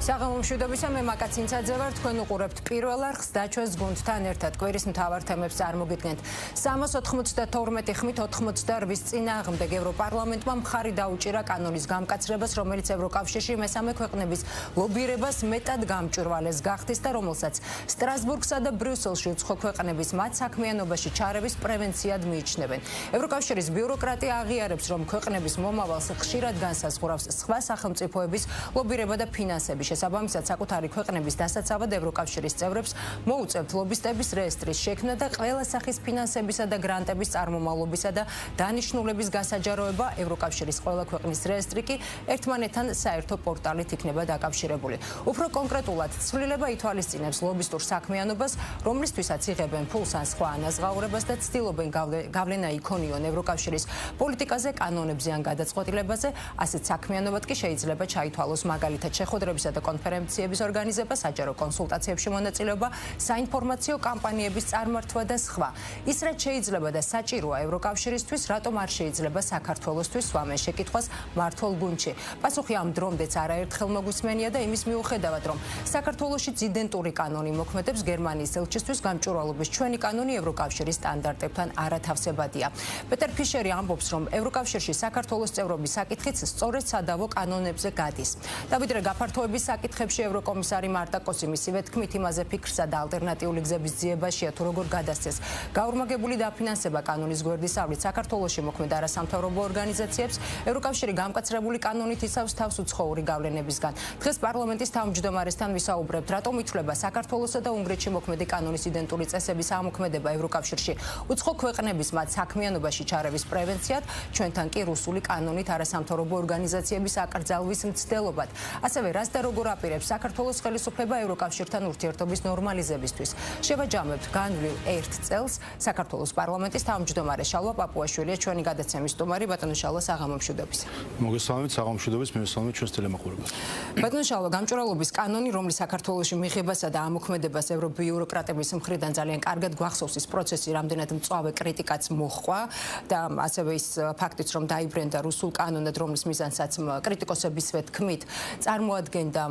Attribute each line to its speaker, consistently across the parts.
Speaker 1: საღამომშვიდობისა, მე მაკაცინცაძე ვარ, თქვენ უყურებთ პირველ არხს და ჩვენს გუნდთან ერთად კვირის მთავარ თემებს წარმოგიდგენთ. 392 ხმით 88-ის წინააღმდეგ ევროპარლამენტმა მხარი დაუჭირა კანონის გამკაცრებას, რომელიც ევროკავშირში მესამე ქვეყნების ლობირებას მეტად გამჭვირვალეს გახდის და რომელსაც სტრასბურგსა და ბრიუსელში უცხო ქვეყნების მათ საქმიანობაში ჩარევის პრევენციად მიიჩნევენ. ევროკავშირის ბიუროკრატია აღიარებს, რომ ქვეყნების მომავალს ხშირად განსაზღვრავს სხვა სახელმწიფოების ლობირება და ფინანსები. შესაბამისად, საკუთარი ქვეყნების დასაცავად ევროკავშირის წევრებს მოუწევთ ლობისტების რეესტრის შექმნა და ყველა სახის ფინანსებისა და გრანტების წარმომავლობისა და დანიშნულების გასაჯაროება. ევროკავშირის ყველა ქვეყნის რეესტრი კი ერთმანეთთან საერთო პორტალით იქნება დაკავშირებული. უფრო კონკრეტულად, ცვლილება ითვალისწინებს ლობისტურ საქმიანობას, რომლისთვისაც იღებენ ფულს ან სხვა ანაზღაურებას და ცდილობენ გავლენა იქონიონ ევროკავშირის პოლიტიკაზე, კანონებზე ან გადაწყვეტილებაზე. ასეთ საქმიანობად კი შეიძლება ჩაითვალოს მაგალითად შეხვედრებისა და კონფერენციების ორგანიზება, საჯარო კონსულტაციებში მონაწილეობა, საინფორმაციო კამპანიების წარმართვა და სხვა. ის რაც შეიძლება და საჭიროა ევროკავშირისთვის, რატომ არ შეიძლება საქართველოსთვის, ვამენ შეკითხვას მართლ გუნდში. პასუხი ამ დრომდეც არაერთხელ მოგვისმენია და იმის მიუხედავად, რომ საქართველოში ძიდენტური კანონი მოქმედებს, გერმანიის ელჩისთვის გამჭვირვალობის ჩვენი კანონი ევროკავშირის სტანდარტებთან არათავსებადია. პეტერ ფიშერი ამბობს, რომ ევროკავშირში საქართველოს წევრობის საკითხიც სწორედ სადავო კანონებზე გადის. დავიდრე გაფართოების საკითხებში ევროკომისარი მარტა კოსი მისივე თქმით იმაზე ფიქრსა და ალტერნატიული გზების ძიებაშია თუ როგორ გადასცეს გაურმაგებული დაფინანსება კანონის გვერდისავლით საქართველოში მოქმედ არასამთავრობო ორგანიზაციებს. ევროკავშირი გამკაცრებული კანონით იცავს თავს უცხოური გავლენებისგან. დღეს პარლამენტის თავმჯდომარესთან ვისაუბრებთ, რატომ ითვლება საქართველოსა და უნგრეთში მოქმედი კანონის იდენტური წესების ამოქმედება ევროკავშირში უცხო ქვეყნების მათ საქმიანობაში ჩარევის პრევენციად, ჩვენთან კი რუსული კანონით არასამთავრობო ორგანიზაციების აკრძალვის მცდელობად. ასევე რას და როგორ აპირებს საქართველოს ხელისუფლება ევროკავშირთან ურთიერთობის ნორმალიზებისთვის. შევაჯამებთ განვლილ 1 წელს საქართველოს პარლამენტის თავმჯდომარე შალვა პაპუაშვილია ჩვენი გადაცემის სტუმარი. ბატონო შალვა, საღამომშვიდობისა.
Speaker 2: მოგესალმებით, საღამომშვიდობის, მივესალმებით ჩვენს ტელემოყურებელს.
Speaker 1: ბატონო შალვა, გამჭვირვალობის კანონი, რომლის საქართველოში მიღებასა და ამოქმედებას ევრობიუროკრატების მხრიდან ძალიან კარგად გვახსოვს ის პროცესი, რამდენად მწვავე კრიტიკაც მოჰყვა და ასევე ის ფაქტიც, რომ დაიბრენდა რუსულ კანონად, რომლის მიზანსაც კრიტიკოსებისვე თქმით წარმოადგენდა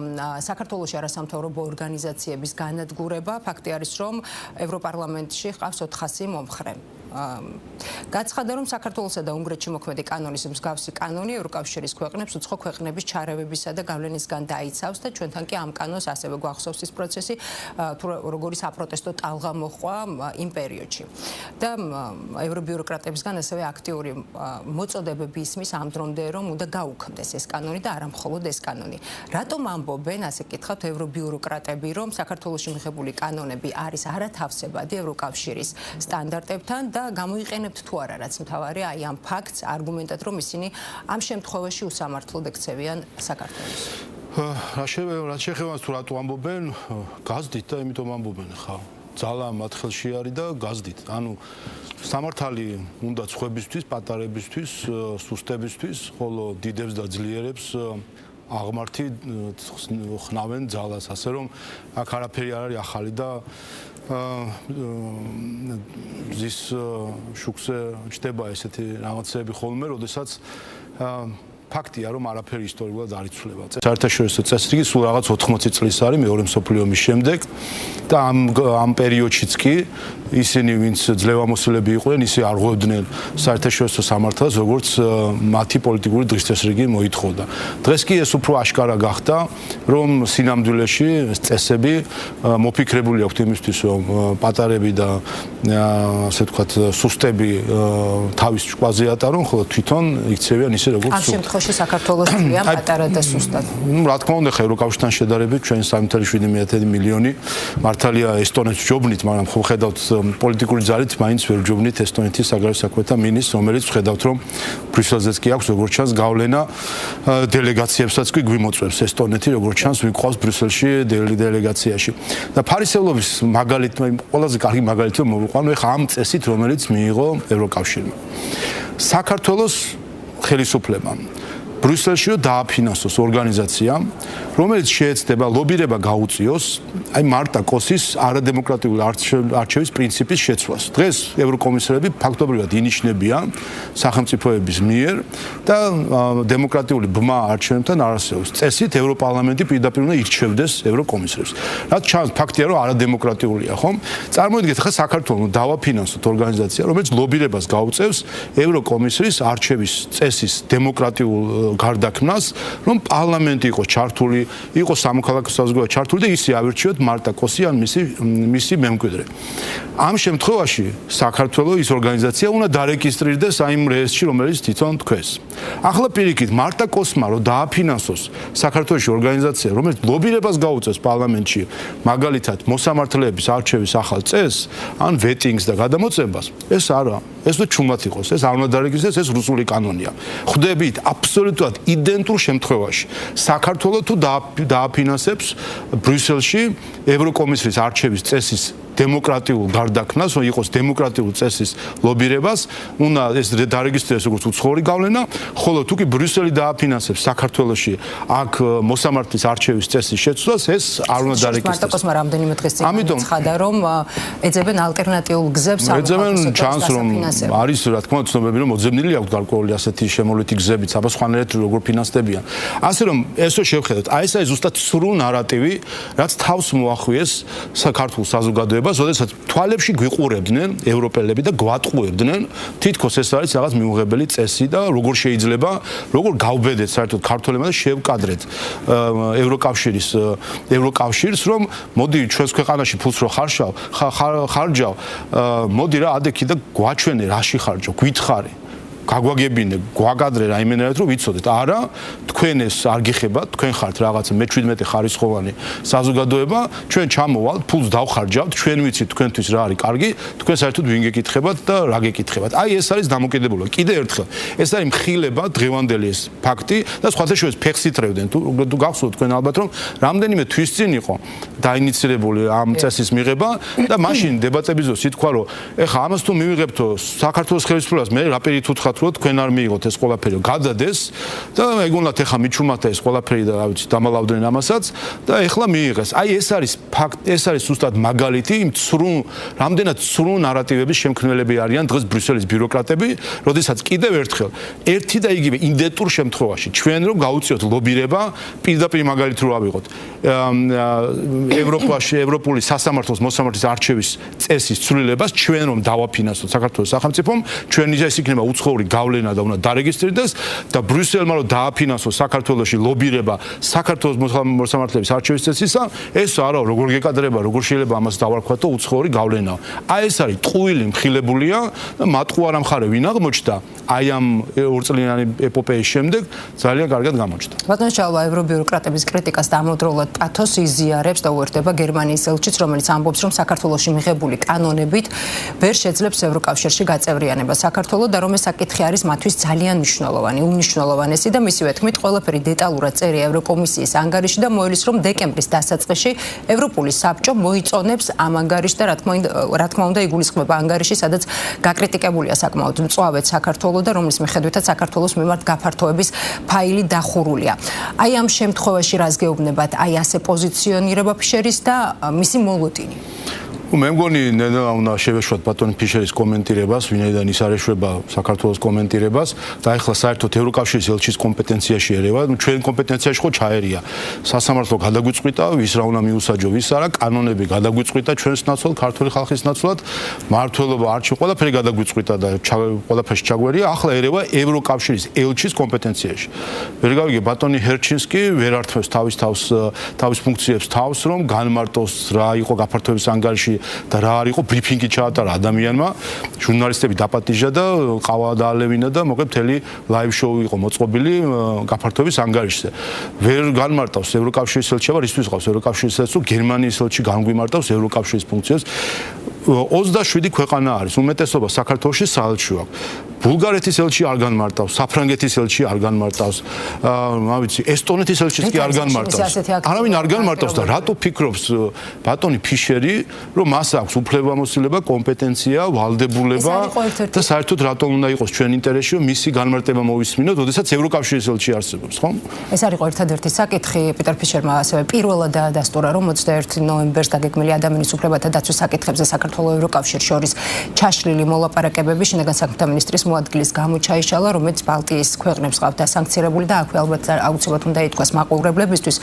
Speaker 1: საქართველოში არასამთავრობო ორგანიზაციების განადგურება. ფაქტი არის, რომ ევროპარლამენტში ჰყავს 400 მომხრე. გაცხადა, რომ საქართველოსა და უნგრეთში მოქმედი კანონის მსგავსი კანონი ევროკავშირის ქვეყნებს უცხო ქვეყნების ჩარევებისა და გავლენისგან დაიცავს და ჩვენთან კი ამ კანონს ასევე გვახსოვს ის პროცესი, თუ როგორი საპროტესტო ტალღა მოჰყვა იმ პერიოდში. და ევრობიუროკრატებისგან ასევე აქტიური მოწოდებები ისმის ამ დრომდე, რომ უნდა გაუქმდეს ეს კანონი და არა მხოლოდ ეს კანონი. რატომ ამბობენ, ასე კითხავთ, ევრობიუროკრატები, რომ საქართველოში მიღებული კანონები არის არათავსებადი ევროკავშირის სტანდარტებთან და გამოიყენებთ თუ არა, რაც მთავარია აი ამ ფაქტს არგუმენტად, რომ ისინი ამ შემთხვევაში უსამართლოდ ექცევიან საქართველოს.
Speaker 2: რაც შეეხება თუ რატო ამბობენ, გაზდით და იმიტომ ამბობენ ხა. ძალა მათ ხელში არის და გაზდით. ანუ სამართალი უნდა ცხებისთვის, პატარებისთვის, სუსტებისთვის, ხოლო დიდებს და ძლიერებს აღმართი ხნავენ ძალას, ასე რომ აქ არაფერი არ არის ახალი და ზის შუქზე ჩდება ესეთი რაღაცები ხოლმე, როდესაც ფაქტია, რომ არაფერი ისტორიულად არ იცვლება. საერთაშორისო წესრიგი სულ რაღაც 80 წლის არის მეორე მსოფლიო ომის შემდეგ და ამ პერიოდშიც კი ისინი, ვინც ძლევამოსილები იყვნენ, ისე არ ღვევდნენ საერთაშორისო სამართალს, როგორც მათი პოლიტიკური დღის წესრიგი მოითხოვდა. დღეს კი ეს უფრო აშკარა გახდა, რომ სინამდვილეში წესები მოფიქრებული აქვთ იმისთვის, რომ პატარები და ასე ვთქვათ, სუსტები თავის ჭკუაზე ატარონ, ხოლო თვითონ იქცევიან ისე, როგორც
Speaker 1: საქართველოს ძალიან პატარა და სუსტად.
Speaker 2: რა თქმა უნდა, ევროკავშირთან შედარებით ჩვენ 3.7 მილიონი მართალია ესტონეთს ჯობნით, მაგრამ ხო ხედავთ პოლიტიკური ძალით მაინც ვერ ჯობნით ესტონეთის საგარეო საქმეთა მინისტრს, რომელიც ხედავთ, რომ ბრიუსელზეც კი აქვს როგორც ჩანს გავლენა დელეგაციებსაც კი გვიმოწვევს ესტონეთი, როგორც ჩანს ვიყვავს ბრიუსელში დელეგაციაში. და ფარისევლობის მაგალითი, ყველაზე კარგი მაგალითი მოვიყვანო ეხა ამ წესით, რომელიც მიიღო ევროკავშირმა. საქართველოს ხელისუფლებამ ბრიუსელში დააფინანსოს ორგანიზაცია, რომელიც შეეცდება ლობირება გაუწიოს აი მარტა კოსის არადემოკრატიული არჩევის პრინციპის შეცვლას. დღეს ევროკომისარები ფაქტობრივად ინიშნებიან სახელმწიფოების მიერ და დემოკრატიული ბმა არჩევნებთან არ არსებობს. წესით ევროპარლამენტი პირდაპირ უნდა ირჩევდეს ევროკომისარებს. რაც ჩანს ფაქტია, რომ არადემოკრატიულია, ხომ? წარმოიდგინეთ, ხა საქართველოს დავაფინანსოთ ორგანიზაცია, რომელიც ლობირებას გაუწევს ევროკომისრის არჩევის წესის დემოკრატიულ გარდაქმნას, რომ პარლამენტი იყოს ჩართული, იყოს სამოქალაქო საზოგადოება ჩართული და ისე ავირჩიოთ მარტა კოსი ან მისი მემკვიდრე. ამ შემთხვევაში საქართველოს ის ორგანიზაცია უნდა დარეგისტრირდეს აიმ რეესტრში, რომელიც თვითონ თქვენს. ახლა პირიქით მარტა კოსმა რომ დააფინანსოს საქართველოს ორგანიზაცია, რომელიც ლობირებას გაუწევს პარლამენტში, მაგალითად მოსამართლეების არჩევის ახალ წესს, ან ვეტინგს და გადამოწებას, ეს არა, ეს თუ ჩუმად იყოს, ეს არ უნდა დარეგისტრირდეს, ეს რუსული კანონია. ხვდებით აბსოლუტურად იდენტურ შემთხვევაში საქართველოს თუ დააფინანსებს ბრიუსელში ევროკომისრის არჩევის წესის დემოკრატიულ გარდაქმნას, რომ იყოს დემოკრატიულ წესის ლობირებას, უნდა ეს დარეგისტრირდეს როგორც უცხოური გავლენა, ხოლო თუ კი ბრიუსელი დააფინანსებს საქართველოში აქ მოსამართლის არჩევის წესის შეცვლას, ეს არ უნდა დარეგისტრირდეს.
Speaker 1: მარტაკოსმა რამდენიმე დღის წინ ცხადა, რომ ეძებენ ალტერნატიულ გზებს
Speaker 2: ეძებენ ჩანს, რომ არის რა თქმა უნდა ცნობები, რომ მოძებნილი აქვს გარკვეული ასეთი შემოვლითი გზებიც, აბა სხვანაირად როგორ ფინანსდებიან. ასე რომ ესო შევხედოთ, აი ეს არის ზუსტად სრულ ნარატივი, რაც თავს მოახვიეს საქართველოს საზოგადოებას, როდესაც თვალებში გვიყურებდნენ ევროპელები და გვატყუებდნენ, თითქოს ეს არის რაღაც მიუღებელი წესი და როგორ შეიძლება, როგორ გავბედეთ საერთოდ ქართველებმა და შევკადრეთ ევროკავშირს, რომ მოდი ჩვენს ქვეყანაში ფულს რო ხარჯავ, მოდი რა ადექი და გვაჩვენე რაში ხარჯავ, გითხარი. გაგვაგებინე, გვაგადრე რაიმენერად რომ ვიცოდეთ. არა, თქვენ ეს არ გიხებათ, თქვენ ხართ რაღაც მე-17 ხარისხოვანი საზოგადოება, ჩვენ ჩამოვალთ, ფულს დავხარჯავთ, ჩვენ ვიცით თქვენთვის რა არის კარგი, თქვენ საერთოდ ვინ გეკითხებათ და რა გეკითხებათ. აი ეს არის დამოკიდებულება. კიდევ ერთხელ, ეს არის მხილება, დღევანდელი ეს ფაქტი და სხვათა შორის ფეხს ითრევდნენ. თუ გახსოვთ თქვენ ალბათ რომ რამდენიმე თვის წინ იყო დაინიცირებული ამ წესის მიღება და მაშინ დებატების დროს ითქვა რომ ეხა ამას თუ მივიღებთო საქართველოს ხელისუფლებას მე რა პირით უთხრათ რომ თქვენ არ მიიღოთ ეს ყველაფერი გადადეს და ეგონათ ეხა მიჩუმათა ეს ყველაფერი და რა ვიცი დამალავდნენ ამასაც და ეხლა მიიღეს. აი ეს არის ფაქტი, ეს არის ზუსტად მაგალითი იმ რამდენად ცრუ ნარატივების შემქმნელები არიან დღეს ბრიუსელის ბიუროკრატები, როდესაც კიდევ ერთხელ ერთი და იგივე იდენტურ შემთხვევაში ჩვენ რომ გაუწიოთ ლობირება, პირდაპირ მაგალითი რო ავიღოთ ევროპაში ევროპული სასამართლოს მოსამართლის არჩევის წესის ცვლილებას ჩვენ რომ დავაფინანსოთ საქართველოს სახელმწიფომ, ჩვენ ის იქნება უცხოური გავლენა და უნდა დარეგისტრირდეს და ბრიუსელმა რომ დააფინანსოს საქართველოში ლობირება საქართველოს მოსამართლეების არჩევის წესისა, ეს არა როგორ გეკადრება, როგორ შეიძლება ამას დავარქვათ და უცხოური გავლენა. აი ეს არის ტყუილი მხილებულია და მატყუ არ ამხარე ვინ აღმოჩნდა აი ამ ორწლიანი ეპოპეის შემდეგ ძალიან კარგად გამოჩნდა.
Speaker 1: ბატონო ჭალვა ევრობიუროკრატების კრიტიკას დამოუკიდებლად პათოს იზიარებს და უერთდება გერმანიის ელჩიც, რომელიც ამბობს, რომ საქართველოში მიღებული კანონებით ვერ შეძლებს ევროკავშირში გაწევრიანება საქართველოს და რომ ეს საკითხი არის მათთვის ძალიან მნიშვნელოვანი, უმნიშვნელოვანესი და მისივე თქმით, ყველაფერი დეტალურად წერია ევროკომისიის ანგარიში და მოელის, რომ დეკემბრის დასაწყისში ევროპული საბჭო მოიწონებს ამ ანგარიშს და რა თქმა უნდა იგულისხმება ანგარიში, სადაც გაკრიტიკებულია საკმაოდ მწვავედ საქართველოს და რომლის მიხედვითაც საქართველოს მიმართ გაფართოების ფაილი დახურულია. აი ამ შემთხვევაში რას გეუბნებათ, აი ასე პოზიციონირება ფიშერის და მისი მოლოდინი?
Speaker 2: მე მგონი უნდა შევეშვათ ბატონ ფიშერის კომენტირებას, ვინაიდან ის არ ეშვება საქართველოს კომენტირებას და ახლა საერთოდ ევროკავშირის ელჩის კომპეტენციაში ერევა, ჩვენ კომპეტენციაში ხო ჩაერია. სასამართლო გადაგვიწყვიტა, ვის რა უნდა მიუსაჯო, ვის არა, კანონები გადაგვიწყვიტა ჩვენს ნაცვლად, ქართული ხალხის ნაცვლად, მმართველობა არჩევ, ყველაფერი გადაგვიწყვიტა და ყველაფერში ჩაგვერია, ახლა ერევა ევროკავშირის ელჩის კომპეტენციაში. ვერ გავიგე ბატონი ჰერჩინსკი ვერ ართმევს თავის ფუნქციებს თავს, რომ განმარტოს რა იყო გაფართოების ანგარიში და რა არ იყო ბრიფინგი ჩაატარა ადამიანმა, ჟურნალისტები დაპატიჟა და ყავა დაალევინა და მოკლედ მთელი ლაივ შოუ იყო მოწყობილი გაფართოების ანგარიშზე. ვერ განმარტავს ევროკავშირის ელჩი, აბა რისთვის ყავს ევროკავშირის ელჩი, გერმანიის ელჩი განგვიმარტავს ევროკავშირის ფუნქციებს. 27 ქვეყანა არის, უმეტესობა საქართველოში საელჩო აქვს. ბულგარეთის ელჩი არ განმარტავს, საფრანგეთის ელჩი არ განმარტავს, რა ვიცი, ესტონეთის ელჩიც კი არ განმარტავს. არავინ არ განმარტავს და რატო ფიქრობს ბატონი ფიშერი, რომ მას აქვს უფლებამოსილება, კომპეტენცია, ვალდებულება და საერთოდ რატომ უნდა იყოს ჩვენ ინტერესში, რომ მისი განმარტება მოვისმინოთ, როდესაც ევროკავშირის ელჩი არსებობს, ხო?
Speaker 1: ეს არის ერთადერთი საკითხი პიტერ ფიშერმა ასევე პირველად დაადასტურა, რომ 21 ნოემბერს დაგეგმილი ადამიანის უფლებათა დაცვის საკითხებზე საქართველოს ევროკავშირის შორის ჩაშლილი მოლაპარაკებები შინაგან საქმეთა მინისტრის მოადგილის გამო ჩაიშალა, რომელიც ბალტიის ქვეყნებს ყავდა სანქცირებული და აქვე ალბათ აუცილებლად უნდა ითქვას მაყურებლებისთვის,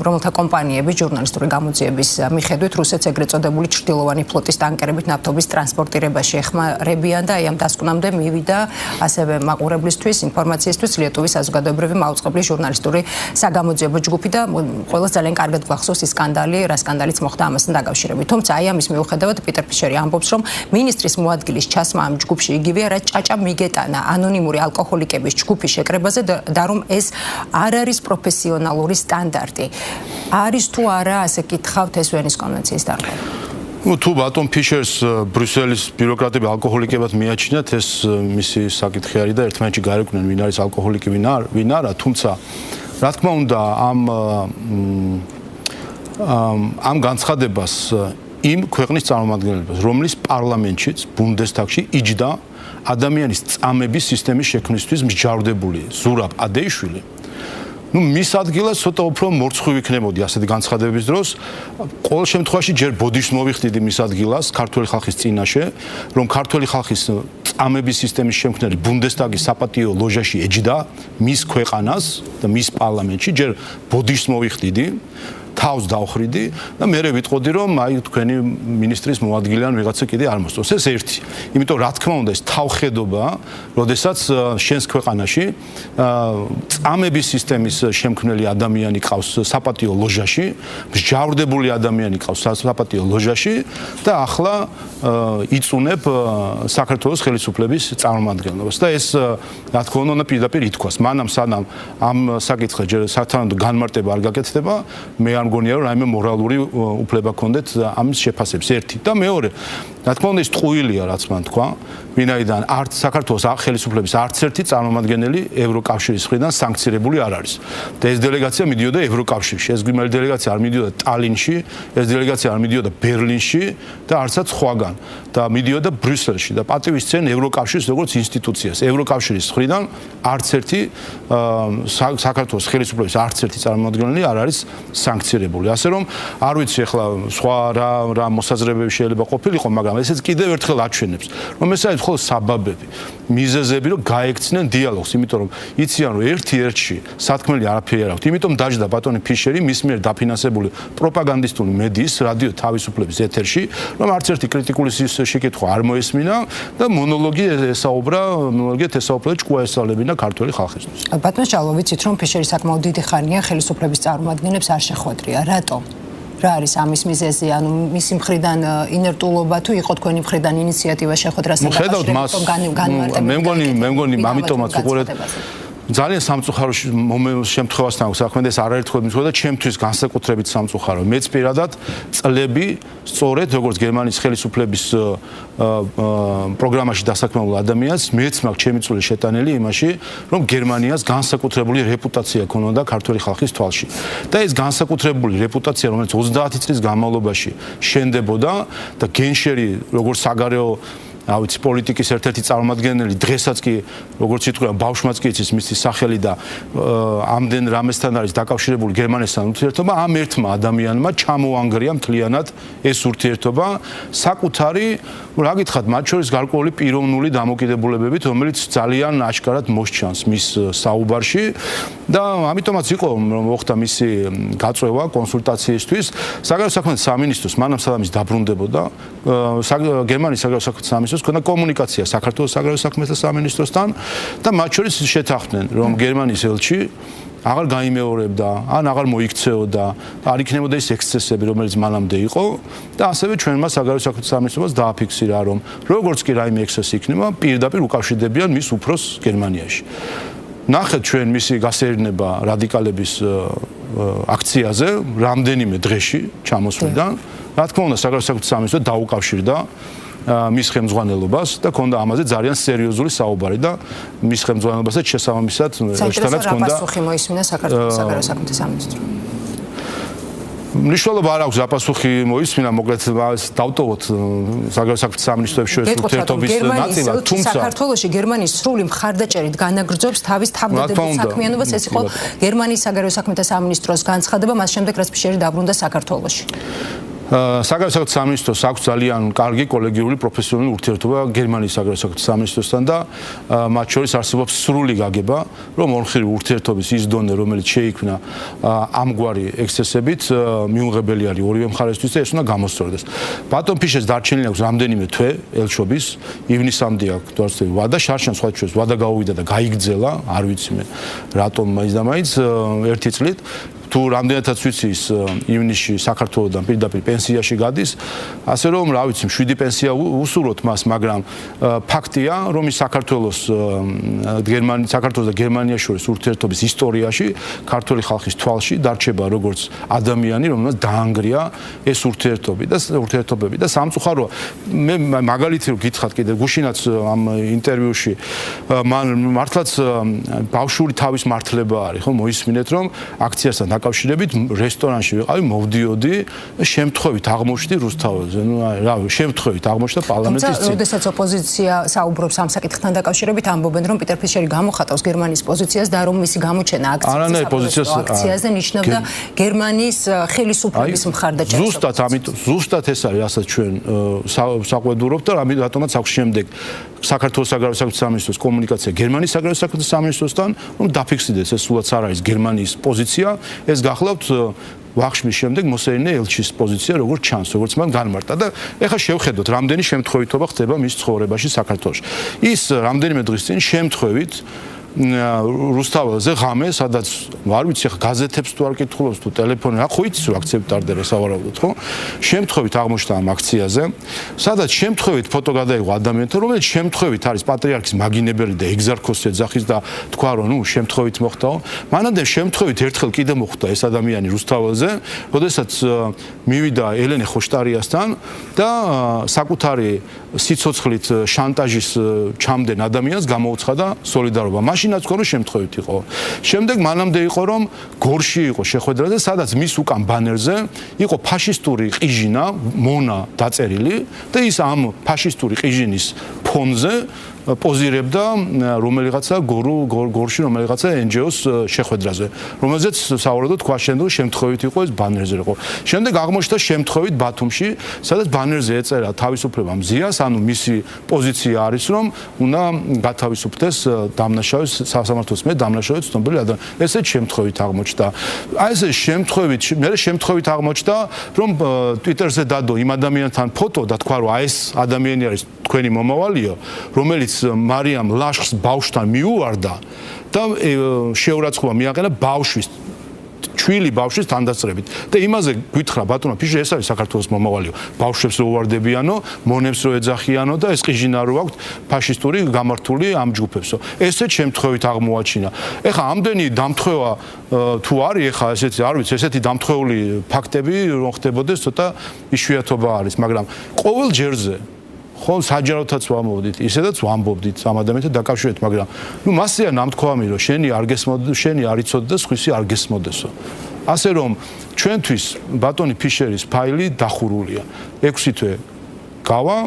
Speaker 1: რომელთა კომპანიები ჟურნალისტური გამოძიების მიხედვით რუსეთს ეგრეთ წოდებული ჩრდილოვანი ფლოტის ტანკერებით ნავთობის ტრანსპორტირებაში ეხმარებიან და აი ამ დასკვნამდე მივიდა ასევე მაყურებლისთვის ინფორმაციისთვის ლიტვის საზოგადოებრივი მაუწყებლის ჟურნალისტური საგამოძიებო ჯგუფი და ყველას ძალიან კარგად გვახსოვს ის სკანდალი, რა სკანდალიც მოხდა ამასთან დაკავშირებით. თუმცა აი ამის მიუხედავად პიტერ ფიშერი ამბობს, რომ მინისტრის მოადგილის ჩასმა ამ ჯგუფში იგივეა, რაც ჭაჭა მიგეტანა ანონიმური ალკოჰოლიკების ჯგუფის შეკრებაზე და რომ ეს არ არის პროფესიონალური სტანდარტი. არის თუ არა, ასე კითხავთ ეს ვენის კონვენციის დარღვევა?
Speaker 2: თუ ბატონ ფიშერს ბრიუსელის ბიუროკრატები ალკოჰოლიკებად მიაჩნიათ, ეს მისი საკითხი არის და ერთმანეთში გაერკვნენ ვინ არის ალკოჰოლიკი, ვინ არა, თუმცა რა თქმა უნდა ამ განცხადებას იმ ქვეყნის წარმომადგენლებს, რომლის პარლამენტშიც, ბუნდესტაგში იჯდა ადამიანის წამების სისტემის შექმნისთვის მსჯავრდებული ზურაბ ადეიშვილი. მის ადგილას ცოტა უფრო მორცხვი ვიქნებოდი ასეთი განცხადებების დროს. ყოველ შემთხვევაში ჯერ ბოდიშს მოვიხდიდი მის ადგილას ქართული ხალხის წინაშე, რომ ქართული ხალხის წამების სისტემის შემქმნელი ბუნდესტაგის საპატიო ლოჟაში ეჯდა მის ქვეყანას და მის პარლამენტში, ჯერ ბოდიშს მოვიხდიდი. თავს დავხრიდი და მე ვიტყოდი რომ აი თქვენი მინისტრის მოადგილე ან ვიღაცა კიდე არ მოსწონს. ეს ერთი. იმიტომ რა თქმა უნდა ეს თავხედობა, როდესაც შენს ქვეყანაში წამების სისტემის შემქმნელი ადამიანი ყავს საპატიო ლოჟაში, მსჯავრდებული ადამიანი ყავს საპატიო ლოჟაში და ახლა იწუნებ საქართველოს ხელისუფლების წარმომადგენლობას. და ეს რა თქმა უნდა პირდაპირ ითქვას. მანამ სანამ ამ საკითხზე ჯერ სათანადო განმარტება არ გაკეთდება, მე არ მგონია რომ რაიმე მორალური უფლება გქონდეთ ამის შეფასების. ერთი და მეორე, რა თქმა უნდა ეს ტყუილია რაც მან თქვა, ვინაიდან არც საქართველოს ხელისუფლების არც ერთი წარმომადგენელი ევროკავშირის მხრიდან სანქცირებული არ არის. და ეს დელეგაცია მიდიოდა ევროკავშირში. ეს გიმელი დელეგაცია არ მიდიოდა ტალინში, ეს დელეგაცია არ მიდიოდა ბერლინში და არცაც სხვაგან და მიდიოდა ბრიუსელში და პატივის სცენ ევროკავშირის როგორც ინსტიტუციას. ევროკავშირის მხრიდან არც ერთი საქართველოს ხელისუფლების არც ერთი წარმომადგენელი არ არის სანქცირებული. ასე რომ არ ვიცი ახლა სხვა რა მოსაზრებები შეიძლება ყოფილიყო, მაგრამ ესეც კიდევ ერთხელ აჩვენებს, რომ ეს არის მხოლოდ საბაბები, მიზეზები, რომ გაექცნენ დიალოგს, იმიტომ რომ იციან რომ ერთი-ერთში სათქმელი არაფერი არ აქვს. იმიტომ დაждდა ბატონი ფიშერი მის მიერ დაფინანსებული პროპაგანდისტული მედიის რადიო თავისუფლების ეთერში, რომ არც ერთი კრიტიკული შეკითხვა არ მოესმინა და მონოლოგიად ესაუბრა ჭკუა ესწავლებინა ქართული ხალხისთვის.
Speaker 1: ბატონ შალო, ვიცით რომ ფიშერი საკმაოდ დიდი ხანია ხელისუფლების წარმომადგენლებს არ შეხვედრია. რატომ? რა არის ამის მიზეზი? ანუ მისი მხრიდან ინერტულობა თუ იყო თქვენი მხრიდან ინიციატივა შეხვედრასთან
Speaker 2: დაკავშირებით? მე მგონი ამიტომაც უყურეთ ძალიან სამწუხარო შემთხვევასთან აქვს საქმე და ეს არაერთხელ მითხოვდა ჩემთვის განსაკუთრებით სამწუხარო. მეც პირადად წლები სწორედ როგორც გერმანიის ხელისუფლების პროგრამაში დასაქმებულ ადამიანს მეც მაქვს ჩემი წვლილი შეტანილი იმაში, რომ გერმანიას განსაკუთრებული რეპუტაცია ჰქონდა ქართული ხალხის თვალში. და ეს განსაკუთრებული რეპუტაცია, რომელიც 30 წლის განმავლობაში შენდებოდა და გენშერი როგორც საგარეო ავიც პოლიტიკის ერთ-ერთი წარმომადგენელი დღესაც კი როგორც ითქვა ბავშვმაც კი იცის მისი სახელი და ამდენ რამესთან არის დაკავშირებული გერმანიასთან ურთიერთობა, ამ ერთმა ადამიანმა ჩამოანგრია მთლიანად ეს ურთიერთობა საკუთარი, რა გითხრათ, მათ შორის გარკვეული პიროვნული დამოკიდებულებებით, რომელიც ძალიან აშკარად მოსჩანს მის საუბარში და ამიტომაც იყო რომ მოხდა მისი გაწვევა კონსულტაციისთვის საგარეო საქმეთა სამინისტროს, მანამ სადაც ის დაბრუნდებოდა გერმანიის საგარეო საქმეთა სამინისტროს ქონდა კომუნიკაცია საქართველოს საგარეო საქმეთა სამინისტროსთან და მათ შორის შეთანხმდნენ რომ გერმანიის ელჩი აღარ გაიმეორებდა ან აღარ მოიქცეოდა არ იქნებოდა ის ექსცესები რომელიც მანამდე იყო და ასევე ჩვენმა საგარეო საქმეთა სამინისტროს დააფიქსირა რომ როგორც კი რაიმე ექსცესი იქნება პირდაპირ უკავშირდებიან მის უფროსს გერმანიაში. ნახეთ ჩვენ მისი გასეირნება რადიკალების აქციაზე რამდენიმე დღეში ჩამოსვლიდან რა თქმა უნდა, საგარეო საქმეთა სამინისტრო დაუკავშირდა მის ხელმძღვანელობას და ქონდა ამაზე ძალიან სერიოზული საუბარი და მის ხელმძღვანელობასაც შესაბამისად ერთადაც ქონდა
Speaker 1: პასუხი მოისმინა საქართველოს საგარეო საქმეთა სამინისტრო.
Speaker 2: მნიშვნელობა არ აქვს პასუხი მოისმინა, მოკლედ დავტოვოთ საგარეო საქმეთა სამინისტროების შორის ურთიერთობის ნაწილად, თუმცა
Speaker 1: საქართველოში გერმანიის სრული მხარდაჭერით განაგრძობს თავის თავდადებით საქმიანობას, ეს იყო გერმანიის საგარეო საქმეთა სამინისტროს განცხადება, მას შემდეგ რაც ფიშერი დაბრუნდა საქართველოში.
Speaker 2: საგარეო საქმეთა სამინისტროს აქვს ძალიან კარგი კოლეგიური პროფესიონალური ურთიერთობა გერმანიის საგარეო საქმეთა სამინისტროსთან და მათ შორის არსებობს სრული გაგება, რომ ორმხრივი ურთიერთობის ის დონე, რომელიც შეიქმნა ამგვარი ექსცესებით, მიუღებელი არის ორივე მხარესთვის და ეს უნდა გამოსწორდეს. ბატონ ფიშერს დარჩენილი აქვს რამდენიმე თვე ელჩობის, ივნისამდე აქვს თორსტე ვადა, შარშან სხვა ჩვენს ვადა გაუვიდა და გაიგრძელა, არ ვიცი მე რატომ მაინც და მაინც ერთი წლით თუ რამდენადაც ვიცი ის ივნისში საქართველოსთან პირდაპირ პენსიაში გადის, ასე რომ რა ვიცი, 7 პენსია უსურვოთ მას, მაგრამ ფაქტია, რომ ის საქართველოს და გერმანიის შორის ურთიერთობის ისტორიაში ქართული ხალხის თვალში დარჩება როგორც ადამიანი, რომელსაც დაანგრია ეს ურთიერთობები და სამწუხაროა. მე მაგალითი რომ გითხრათ კიდე გუშინაც ამ ინტერვიუში მან მართლაც ბავშვური თავის მართლება არის, ხო, მოისმინეთ რომ აქციასთან დაკავშირებით რესტორანში ვიყავი, მოვდიოდი და შემთხვევით აღმოჩნდი რუსთაველზე. ნუ რა, შემთხვევით აღმოჩნდა პარლამენტის წინ.
Speaker 1: როდესაც ოპოზიცია საუბრობს ამ საკითხთან დაკავშირებით, ამბობენ რომ პიტერ ფიშერი გამოხატავს გერმანიის პოზიციას და რომ მისი გამოჩენა აქციაზე ნიშნავდა გერმანიის ხელისუფლების მხარდაჭერას.
Speaker 2: ზუსტად ეს არის, რასაც ჩვენ საყვედურობთ და რატომაც აქვს შემდეგ საქართველოს საგარეო საქმეთა სამინისტროს კომუნიკაცია გერმანიის საგარეო საქმეთა სამინისტროსთან, რომ დაფიქსირდეს ეს სულაც არ არის გერმანიის პოზიცია, ეს გახლავთ ვახშმის შემდეგ მოსერინე ელჩის პოზიცია, როგორც ჩანს, როგორც მან განმარტა და ეხლა შევხედოთ, რამდენი შემთხვევითობა ხდება მის ცხოვრებაში საქართველოში. ის რამდენიმე დღის წინ შემთხვევით რუსთაველზე ღამე, სადაც არ ვიცი, ხა გაზეთებს თუ არ კითხულობს თუ ტელეფონი, რა ხო იცი რომ აქციები ტარდება სავარაუდოდ, ხო? შემთხვევით აღმოჩნდა ამ აქციაზე, სადაც შემთხვევით ფოტო გადაიღო ადამიანთან, რომელიც შემთხვევით არის პატრიარქის მაგინებელი და ეგზარქოს ეძახის და თქვა რომ ნუ შემთხვევით მოხდაო. მანამდე შემთხვევით ერთხელ კიდე მოხდა ეს ადამიანი რუსთაველზე, როდესაც მივიდა ელენე ხოშტარიასთან და საკუთარი სიცოცხლით შანტაჟის ჩამდენ ადამიანს გამოუცხადა სოლიდარობა. მაშინაც ხო რომ შემთხვევით იყო. შემდეგ მანამდე იყო რომ გორში იყო შეხვედრა და სადაც მის უკან ბანერზე იყო ფაშისტური ყიჟინა, მონა დაწერილი და ის ამ ფაშისტური ყიჟინის ფონზე პოზირებდა რომელიღაცა გორში რომელიღაცა NGO-ს შეხვედრაზე, რომელზეც სავარაუდოდ თქვა შემთხვევით იყო ეს ბანერზე იყო. შემდეგ აღმოჩნდა შემთხვევით ბათუმში, სადაც ბანერზე ეწერა თავისუფლება მზიას, ანუ მისი პოზიცია არის რომ უნდა გათავისუფლდეს დამნაშავეს სასამართლოს მე დამნაშავე ცნობილი ადამიანი. ესეც შემთხვევით აღმოჩნდა. აი ეს შემთხვევით აღმოჩნდა რომ Twitter-ზე დადო იმ ადამიანთან ფოტო და თქვა რომ აი ეს ადამიანი არის თქვენი მომავალიო, რომელიც მარიამ ლაშხს ბავშვთან მიუვარდა და შეურაცხყოფა მიაყენა ბავშვის ჩვილი ბავშვის თანდასწრებით და იმაზე გითხრა ბატონო ფიშერი ეს არის საქართველოს მომავალიო, ბავშვებს რო უვარდებიანო, მონებს რო ეძახიანო და ეს ყიჟინა რო აქვს ფაშისტური გამართული ამ ჯგუფებსო. ესეც შემთხვევით აღმოაჩინა. ეხლა ამდენი დამთხევა თუ არის ეხლა ესეთი არ ვიცი, ესეთი დამთხეული ფაქტები რომ ხდებოდეს ცოტა იშვიათობა არის, მაგრამ ყოველ ჯერზე ხო საჯაროთაც ვამბობდით, ისედაც ვამბობდით ამ ადამიანთან დაკავშირებით, მაგრამ ნუ მასეა ნამთქვამი რომ შენი არ გესმოდეს, შენი არ იცოდეს, სხვისი არ გესმოდესო. ასე რომ ჩვენთვის ბატონი ფიშერის ფაილი დახურულია. 6 თვე გავა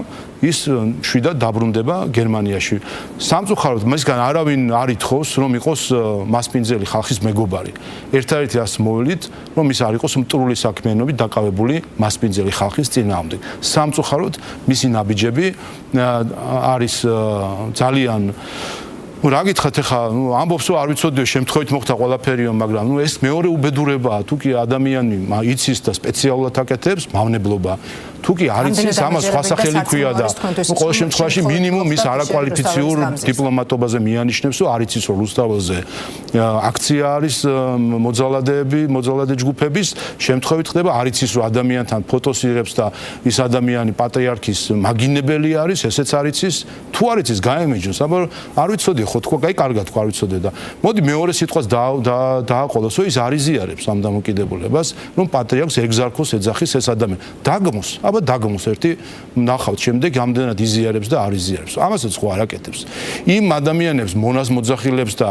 Speaker 2: ის შვიდად დაბრუნდება გერმანიაში. სამწუხაროდ მასგან არავინ არ ითხოვს რომ იყოს მასპინძელი ხალხის მეგობარი. ერთადერთი ას მოვლით რომ ის არ იყოს მტრული საქმიანობით დაკავებული მასპინძელი ხალხის წინააღმდეგ. სამწუხაროდ მისი ნაბიჯები არის ძალიან რა გითხრათ ახლა ამბობს რომ არ ვიცოდიო შემთხვევით მოხდა ყველაფერიო, მაგრამ ეს მეორე უბედურებაა, თუ კი ადამიანი იცის და სპეციალურად აკეთებს მავნებლობა, თუ თუ კი არ იცის ამას სხვა სახელი ქვია და ყოველ შემთხვევაში მინიმუმ ის არაკვალიფიციურ დიპლომატობაზე მიანიშნებს, რომ არ იცის რომ რუსთაველზე აქცია არის მოძალადე ჯგუფების შემთხვევით ხდება, არ იცის რომ ადამიანთან ფოტოს იღებს და ის ადამიანი პატრიარქის მაგინებელი არის, ესეც არ იცის, თუ არ იცის გაემეჯოს, აბა არ ვიცოდი ხო თქვა, აი კარგად თქვა არ ვიცოდე და მოდი მეორე სიტყვას დააყოლოს, რომ ის არ იზიარებს ამ დამოკიდებულებას, რომ პატრიარქს ეგზარქოს ეძახის ეს ადამიანი. დაგმოს, აბა დაგმოს ერთი ნახავთ შემდეგ ამდენად იზიარებს და არ იზიარებს. ამასაც ხო არ აკეთებს. იმ ადამიანებს, მონას მოძახილებს და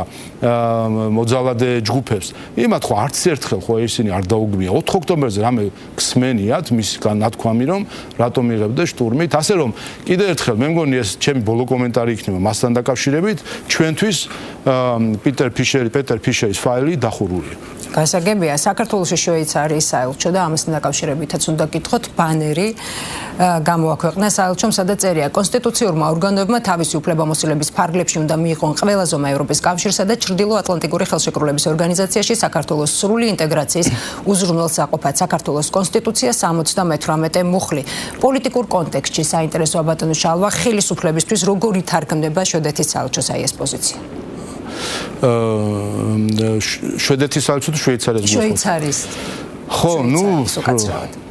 Speaker 2: მოძალადე ჯგუფებს, იმათ ხო არც ერთხელ ხო ისინი არ დაუგმია. 4 ოქტომბერზე რამე გსმენიათ მის განათქვამი რომ რატომ იღებდა შტურმით, ასე რომ კიდევ ერთხელ მე მგონი ეს ჩემი ბოლო კომენტარი იქნება მასთან დაკავშირებით, ჩვენთვის პეტერ ფიშერის ფაილი დახურულია.
Speaker 1: გასაგებია, საქართველოში შვეიცარიის საელჩო და ამასთან დაკავშირებითაც უნდა გითხოთ ბანერი გამოაქვეყნა საელჩომ, სადაც წერია კონსტიტუციურმა ორგანოებმა თავისი უფლებამოსილების ფარგლებში უნდა მიიღონ ყველა ზომა ევროპის კავშირსა და ჩრდილო-ატლანტიკური ხელშეკრულების ორგანიზაციაში საქართველოს სრული ინტეგრაციის უზრუნველს აყოფათ. საქართველოს კონსტიტუცია 78 მუხლი. პოლიტიკურ კონტექსტში საინტერესოა ბატონო შალვა, ხელისუფლებისთვის როგორ ითარგმნება შვედეთის საელჩოს აი ეს პოზიცია?
Speaker 2: შვედეთის საელჩო თუ შვეიცარიის? ხო, ნუ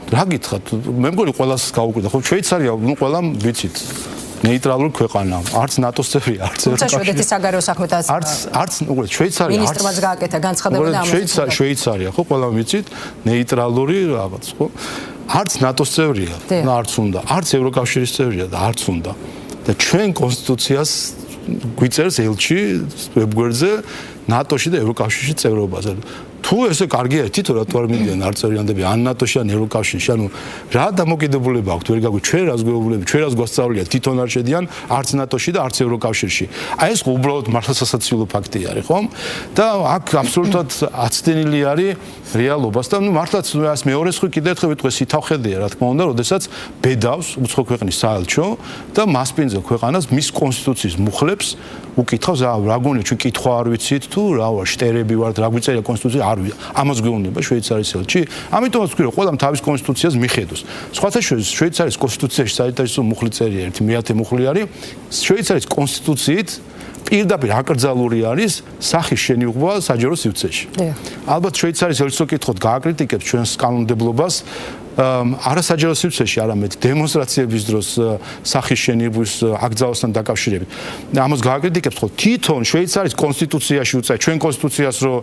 Speaker 2: რა გითხრათ, მე მგონი ყველას გაუკვირდა, ხო შვეიცარია, ნუ ყველამ ვიცით. ნეიტრალური ქვეყანა, არც ნატოს წევრია, არც
Speaker 1: შვედეთის საგარეო საქმეთა
Speaker 2: არც შვეიცარია,
Speaker 1: მინისტრმაც გააკეთა განცხადება და
Speaker 2: ამას შვეიცარია, ხო ყველამ ვიცით, ნეიტრალური რაღაც, ხო? არც ნატოს წევრია, არც უნდა, არც ევროკავშირის წევრია და არც უნდა. და ჩვენ კონსტიტუციას გვიწერს ელჩი ვებგვერდზე ნატოში და ევროკავშირში წევრობაზე. თუ ესე კარგია თითო რატო არ მიდიან არც ვარიანტები ან ნატოში ან ევროკავშირში, ანუ რა დამოკიდებულება აქვს ვერ გაგვი ჩვენ რას გვეუბნები, ჩვენ რას გვასწავლია თვითონ არ შედიან არც ნატოში და არც ევროკავშირში. აი ეს უბრალოდ მართლსასაცილო ფაქტი არის, ხო? და აქ აბსოლუტურად აცდენილი არის რეალობას და ნუ მართლაც ეს მეორე ხრი კიდევ ერთხელ ვიტყვე სითავხედია, რა თქმა უნდა, როდესაც ბედავს უცხო ქვეყნის საელჩო და მასპინძელ ქვეყანას მის კონსტიტუციის მუხლებს უკითხავს, რა გონია ჩვენ კითხვა არ ვიცით თუ რა ვარ შტერები ვართ, რა გვიწერია კონსტიტუცია არ ამას გვეუბნება შვეიცარიის ელჩი. ამიტომაც ვთქვი, რომ ყველამ თავის კონსტიტუციას მიხედოს. სხვათა შორის შვეიცარიის კონსტიტუციაში საინტერესო მუხლი წერია, ერთი მეათე მუხლი არის შვეიცარიის კონსტიტუციით პირდაპირ აკრძალული არის სახის შენიღვა საჯარო სივრცეში. ალბათ შვეიცარიის ელჩს ვკითხოთ, გააკრიტიკებს ჩვენს კანონმდებლობას არასაჯარო სივრცეში, არამედ დემონსტრაციების დროს სახის შენიღვის აკრძალვასთან დაკავშირებით. ამას გააკრიტიკებს, ხო თვითონ შვეიცარიის კონსტიტუციაში უწევს, ჩვენ კონსტიტუციას რო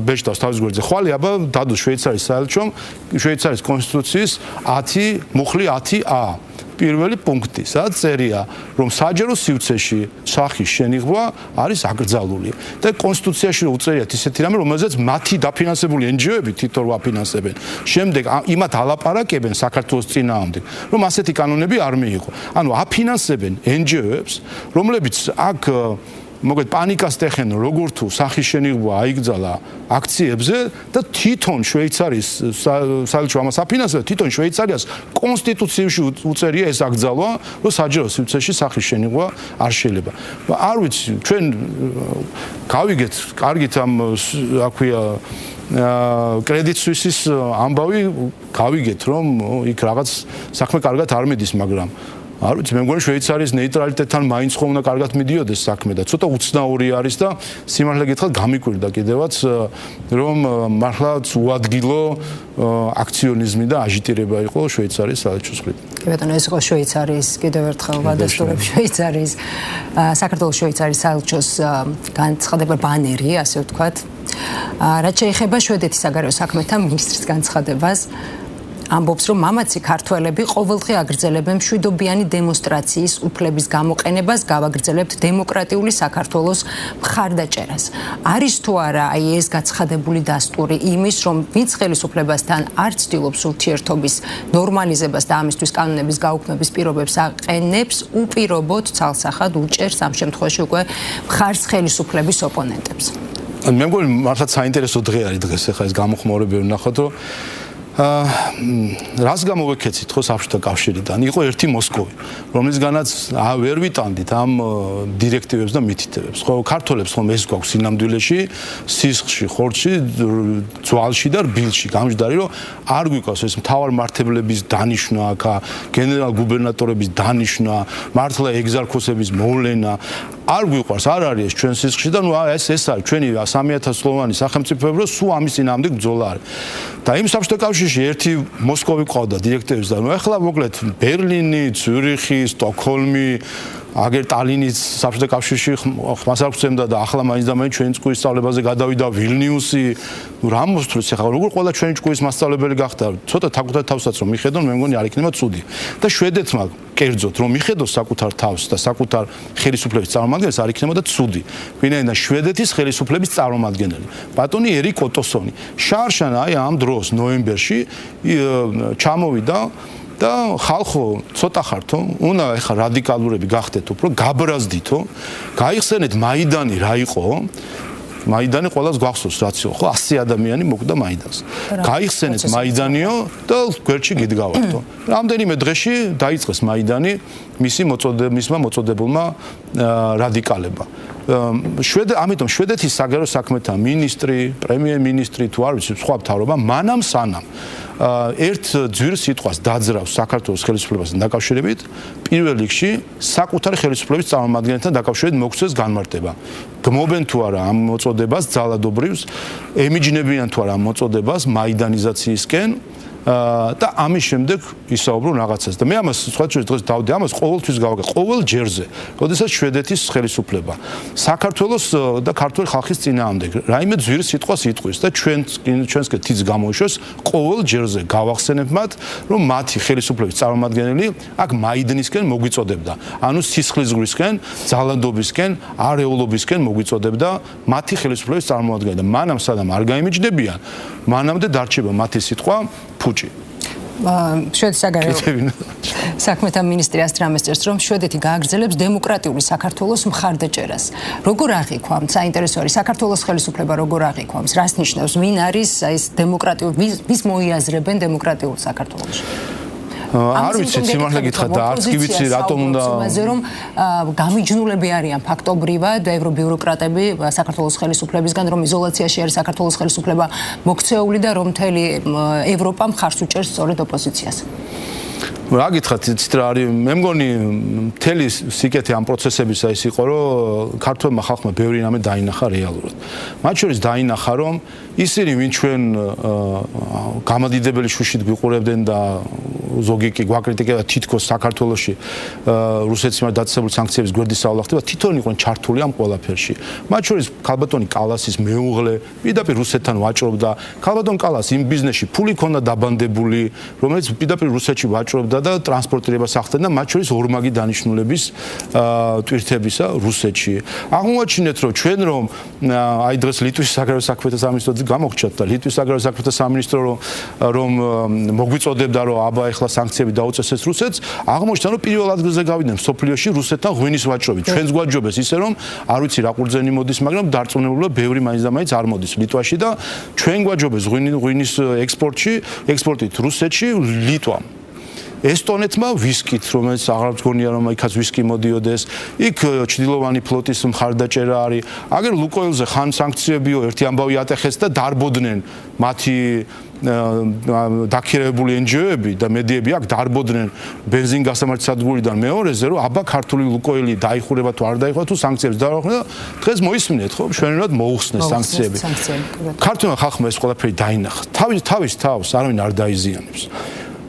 Speaker 2: ბეჭდავს თავის გვერდზე. ხვალე აბა დადო შვეიცარიის საელჩომ შვეიცარიის კონსტიტუციის 10 მუხლი 10A. პირველი პუნქტი, სადაც წერია, რომ საჯარო სივრცეში სახის შენიღვა არის აკრძალული და კონსტიტუციაში უწერიათ ისეთი რამე, რომელზეც მათი დაფინანსებული NGO-ები თვითონ ვაფინანსებენ. შემდეგ იმათ ალაპარაკებენ საქართველოს წინააღმდეგ, რომ ასეთი კანონები არ მიიღო. ანუ აფინანსებენ NGO-ებს, რომლებიც აქ მოგეთ პანიკას ტეხენ როგორ თუ სახის შენიღვა აიგრძალა აქციებზე და თვითონ შვეიცარიის საელჩო ამას აფინანსებს, თვითონ შვეიცარიას კონსტიტუციაში უწერია ეს აკრძალვა, რომ საჯარო სივრცეში სახის შენიღვა არ შეიძლება. არ ვიცი, ჩვენ გავიგეთ კარგით ამ რა ქვია კრედიტ სუისის ამბავი გავიგეთ, რომ იქ რაღაც საქმე კარგად არ მიდის, მაგრამ არ ვიცი, მე მგონი შვეიცარიის ნეიტრალიტეტთან მაინც ხო უნდა კარგად მიდიოდეს საქმე და ცოტა უცნაური არის და სიმართლე გითხრათ გამიკვირდა კიდევაც რომ მართლაც უადგილო აქციონიზმი და აჟიტირება იყო შვეიცარიის საელჩოს მხრიდან.
Speaker 1: კი ბატონო, ეს იყო შვეიცარიის კიდევ ერთხელ ვადასტურებ შვეიცარიის საქართველოს შვეიცარიის საელჩოს განცხადება ბანერი, ასე ვთქვათ. რაც შეეხება შვედეთის საგარეო საქმეთა მინისტრის განცხადებას, ამბობს, რომ მამაცი ქართველები ყოველდღე აგრძელებენ მშვიდობიანი დემონსტრაციის უფლების გამოყენებას, გავაგრძელებთ დემოკრატიული საქართველოს მხარდაჭერას. არის თუ არა აი ეს გაცხადებული დასტური იმის, რომ ვინც ხელისუფლებასთან არ ცდილობს ურთიერთობის ნორმალიზებას და ამისთვის კანონების გაუქმების პირობებს აყენებს, უპირობოდ ცალსახად უჭერს ამ შემთხვევაში უკვე მხარს ხელისუფლების ოპონენტებს.
Speaker 2: მე მგონი მართლაც საინტერესო დღე არის დღეს, ახლა ეს გამოხმაურებები ვნახოთ, რომ რას გამოვეკეცით ხო საბჭოთა კავშირიდან? იყო ერთი მოსკოვი, რომლისგანაც ვერ ვიტანდით ამ დირექტივებს და მითითებებს. ხო, ქართველებს ხომ ეს გვაქვს სინამდვილეში, სისხლში, ხორცში, ძვალში და რბილში. გამჯდარი რომ არ გვიყვავს ეს მთავარმართებლების დანიშვნა აქა, გენერალ-გუბერნატორების დანიშვნა, მართლა ეგზარქოსების მოვლენა. არ გვიყვარს, არ არის ეს ჩვენ სისხლში და ნუ ეს არის ჩვენი 3000 სლოვანი სახელმწიფოები, რომ სულ ამის წინააღმდეგ ბრძოლა არის. და იმ საბჭოთა კავშირში ერთი მოსკოვი ყავდა დირექტორებს და ნუ ახლა მოკლედ ბერლინი, ციურიხი, სტოკჰოლმი, აგერ ტალინის საბჭოთა კავშირში ხმას არ გვცემდა და ახლა მაინც და მაინც ჩვენი ჭკუის სწავლებაზე გადავიდა ვილნიუსი. ნუ რა მოსთხოვს ახლა როგორ ყველა ჩვენი ჭკუის მასწავლებელი გახდა? ცოტა საკუთარ თავსაც რომ მიხედონ, მე მგონი არ იქნება ცუდი. და შვედეთმა კერძოდ რომ მიხედოს საკუთარ თავს და საკუთარ ხელისუფლების წარმომადგენელს არ იქნებოდა ცუდი. ვინაიდან შვედეთის ხელისუფლების წარმომადგენელი ბატონი ერიკ ოტოსონი შარშან აი ამ დროს ნოემბერში ჩამოვიდა და ხალხო ცოტა ხართო, უნდა ეხა რადიკალურები გახდეთ უფრო, გაბრაზდითო, გაიხსენეთ მაიდანი რა იყო. მაიდანი ყველას გვახსოვს რაც იყო, ხო 100 ადამიანი მოკვდა მაიდანს. გაიხსენეთ მაიდანიო და გვერდში გიდგავართო. რამდენიმე დღეში დაიწყეს მაიდანი მისმა მოწოდებულმა რადიკალებმა. ამიტომ შვედეთის საგარეო საქმეთა მინისტრი, პრემიერ-მინისტრი თუ არ ვიცი სხვა მთავრობა მანამ სანამ ერთ ძვირ სიტყვას დაძრავს საქართველოს ხელისუფლებასთან დაკავშირებით, პირველ რიგში საკუთარი ხელისუფლების წარმომადგენელთან დაკავშირებით მოგცეს განმარტება. გმობენ თუ არა ამ მოწოდებას ძალადობრივის, ემიჯნებიან თუ არა ამ მოწოდებას მაიდანიზაციისკენ და ამის შემდეგ ისაუბრონ რაღაცას და მე ამას სხვა დღეს დავდი ამას ყოველთვის გავაკეთე ყოველ ჯერზე როდესაც შვედეთის ხელისუფლება საქართველოს და ქართული ხალხის წინააღმდეგ რაიმე ძვირ სიტყვას იტყვის და ჩვენსკენ თიც გამოიშვეს ყოველ ჯერზე გავახსენებ მათ რომ მათი ხელისუფლების წარმომადგენელი აქ მაიდნისკენ მოგვიწოდებდა ანუ სისხლისღვრისკენ ძალადობისკენ არეულობისკენ მოგვიწოდებდა მათი ხელისუფლების წარმომადგენელი და მანამ სანამ არ გაიმიჯნებიან მანამდე დარჩება მათი სიტყვა ფუჭი.
Speaker 1: შვედეთის საგარეო საქმეთა მინისტრი ასტრამეს წერს, რომ შვედეთი გააგრძელებს დემოკრატიული საქართველოს მხარდაჭერას. როგორ აღიქვამთ? საინტერესო არის საქართველოს ხელისუფლება როგორ აღიქვამს? რას ნიშნავს? ვინ არის ეს დემოკრატიული ვის მოიაზრებენ დემოკრატიულ საქართველოში?
Speaker 2: არ ვიცი სიმართლე გითხრათ და არც კი ვიცი რატომ უნდა
Speaker 1: იმაზე რომ გამიჯნულები არიან ფაქტობრივად ევრობიუროკრატები საქართველოს ხელისუფლებისგან რომ იზოლაციაში არის საქართველოს ხელისუფლება მოქცეული და რომ მთელი ევროპა მხარს უჭერს სწორედ ოპოზიციას. რა გითხრათ იცით რა არის მე მგონი მთელი სიკეთე ამ პროცესებისა ის იყო რომ ქართულმა ხალხმა ბევრი რამე დაინახა რეალურად. მათ შორის დაინახა რომ ისინი ვინ ჩვენ გამადიდებელი შუშით გვიყურებდნენ და ზოგი კი გვაკრიტიკებდა თითქოს საქართველოში რუსეთის მიმართ დაწესებული სანქციების გვერდის სავლახტება თვითონ იყვნენ ჩართული ამ ყველაფერში. მათ შორის ქალბატონი კალასის მეუღლე პირდაპირ რუსეთთან ვაჭრობდა. ქალბატონ კალას იმ ბიზნესში ფული ჰქონდა დაბანდებული, რომელიც პირდაპირ რუსეთში ვაჭრობდა და ტრანსპორტირებას ახდენდა მათ შორის ორმაგი დანიშნულების ტვირთებისა რუსეთში. აღმოაჩინეთ რომ ჩვენ რომ აი დღეს ლიტვის საგარეო საქმეთა სამინისტრო გამოხჩათ და ლიტვის საგარეო საქმეთა სამინისტრო რომ მოგვიწოდებდა რომ აბა ეხლა სანქციები დაუწესეს რუსეთს, აღმოჩნდა რომ პირველ ადგილზე გავიდნენ სოფლიოში რუსეთთან ღვინის ვაჭრობით. ჩვენს გვაჯობეს ისე რომ არ ვიცი რა ყურძენი მოდის, მაგრამ დარწმუნებულა ბევრი მაინც და მაინც არ მოდის ლიტვაში და ჩვენ გვაჯობეს ღვინის ექსპორტით რუსეთში ლიტვამ. ესტონეთმა ვისკით, რომელიც აღარ მგონია რომ იქაც ვისკი მოდიოდეს, იქ ჩრდილოვანი ფლოტის მხარდაჭერა არის. აგერ ლუკოილზე ხან სანქციებიო ერთი ამბავი ატეხეს და დარბოდნენ მათი დაქირავებული NGO-ები და მედიები აქ დარბოდნენ ბენზინგასამართი სადგურიდან მეორეზე, რომ აბა ქართული ლუკოილი დაიხურება თუ არ დაიხურება თუ სანქციებს დაახურება და დღეს მოისმინეთ ხო, მშვენივრად მოუხსნეს სანქციები. ქართულმა ხალხმა ეს ყველაფერი დაინახა. თავის თავს არავინ არ დაიზიანებს.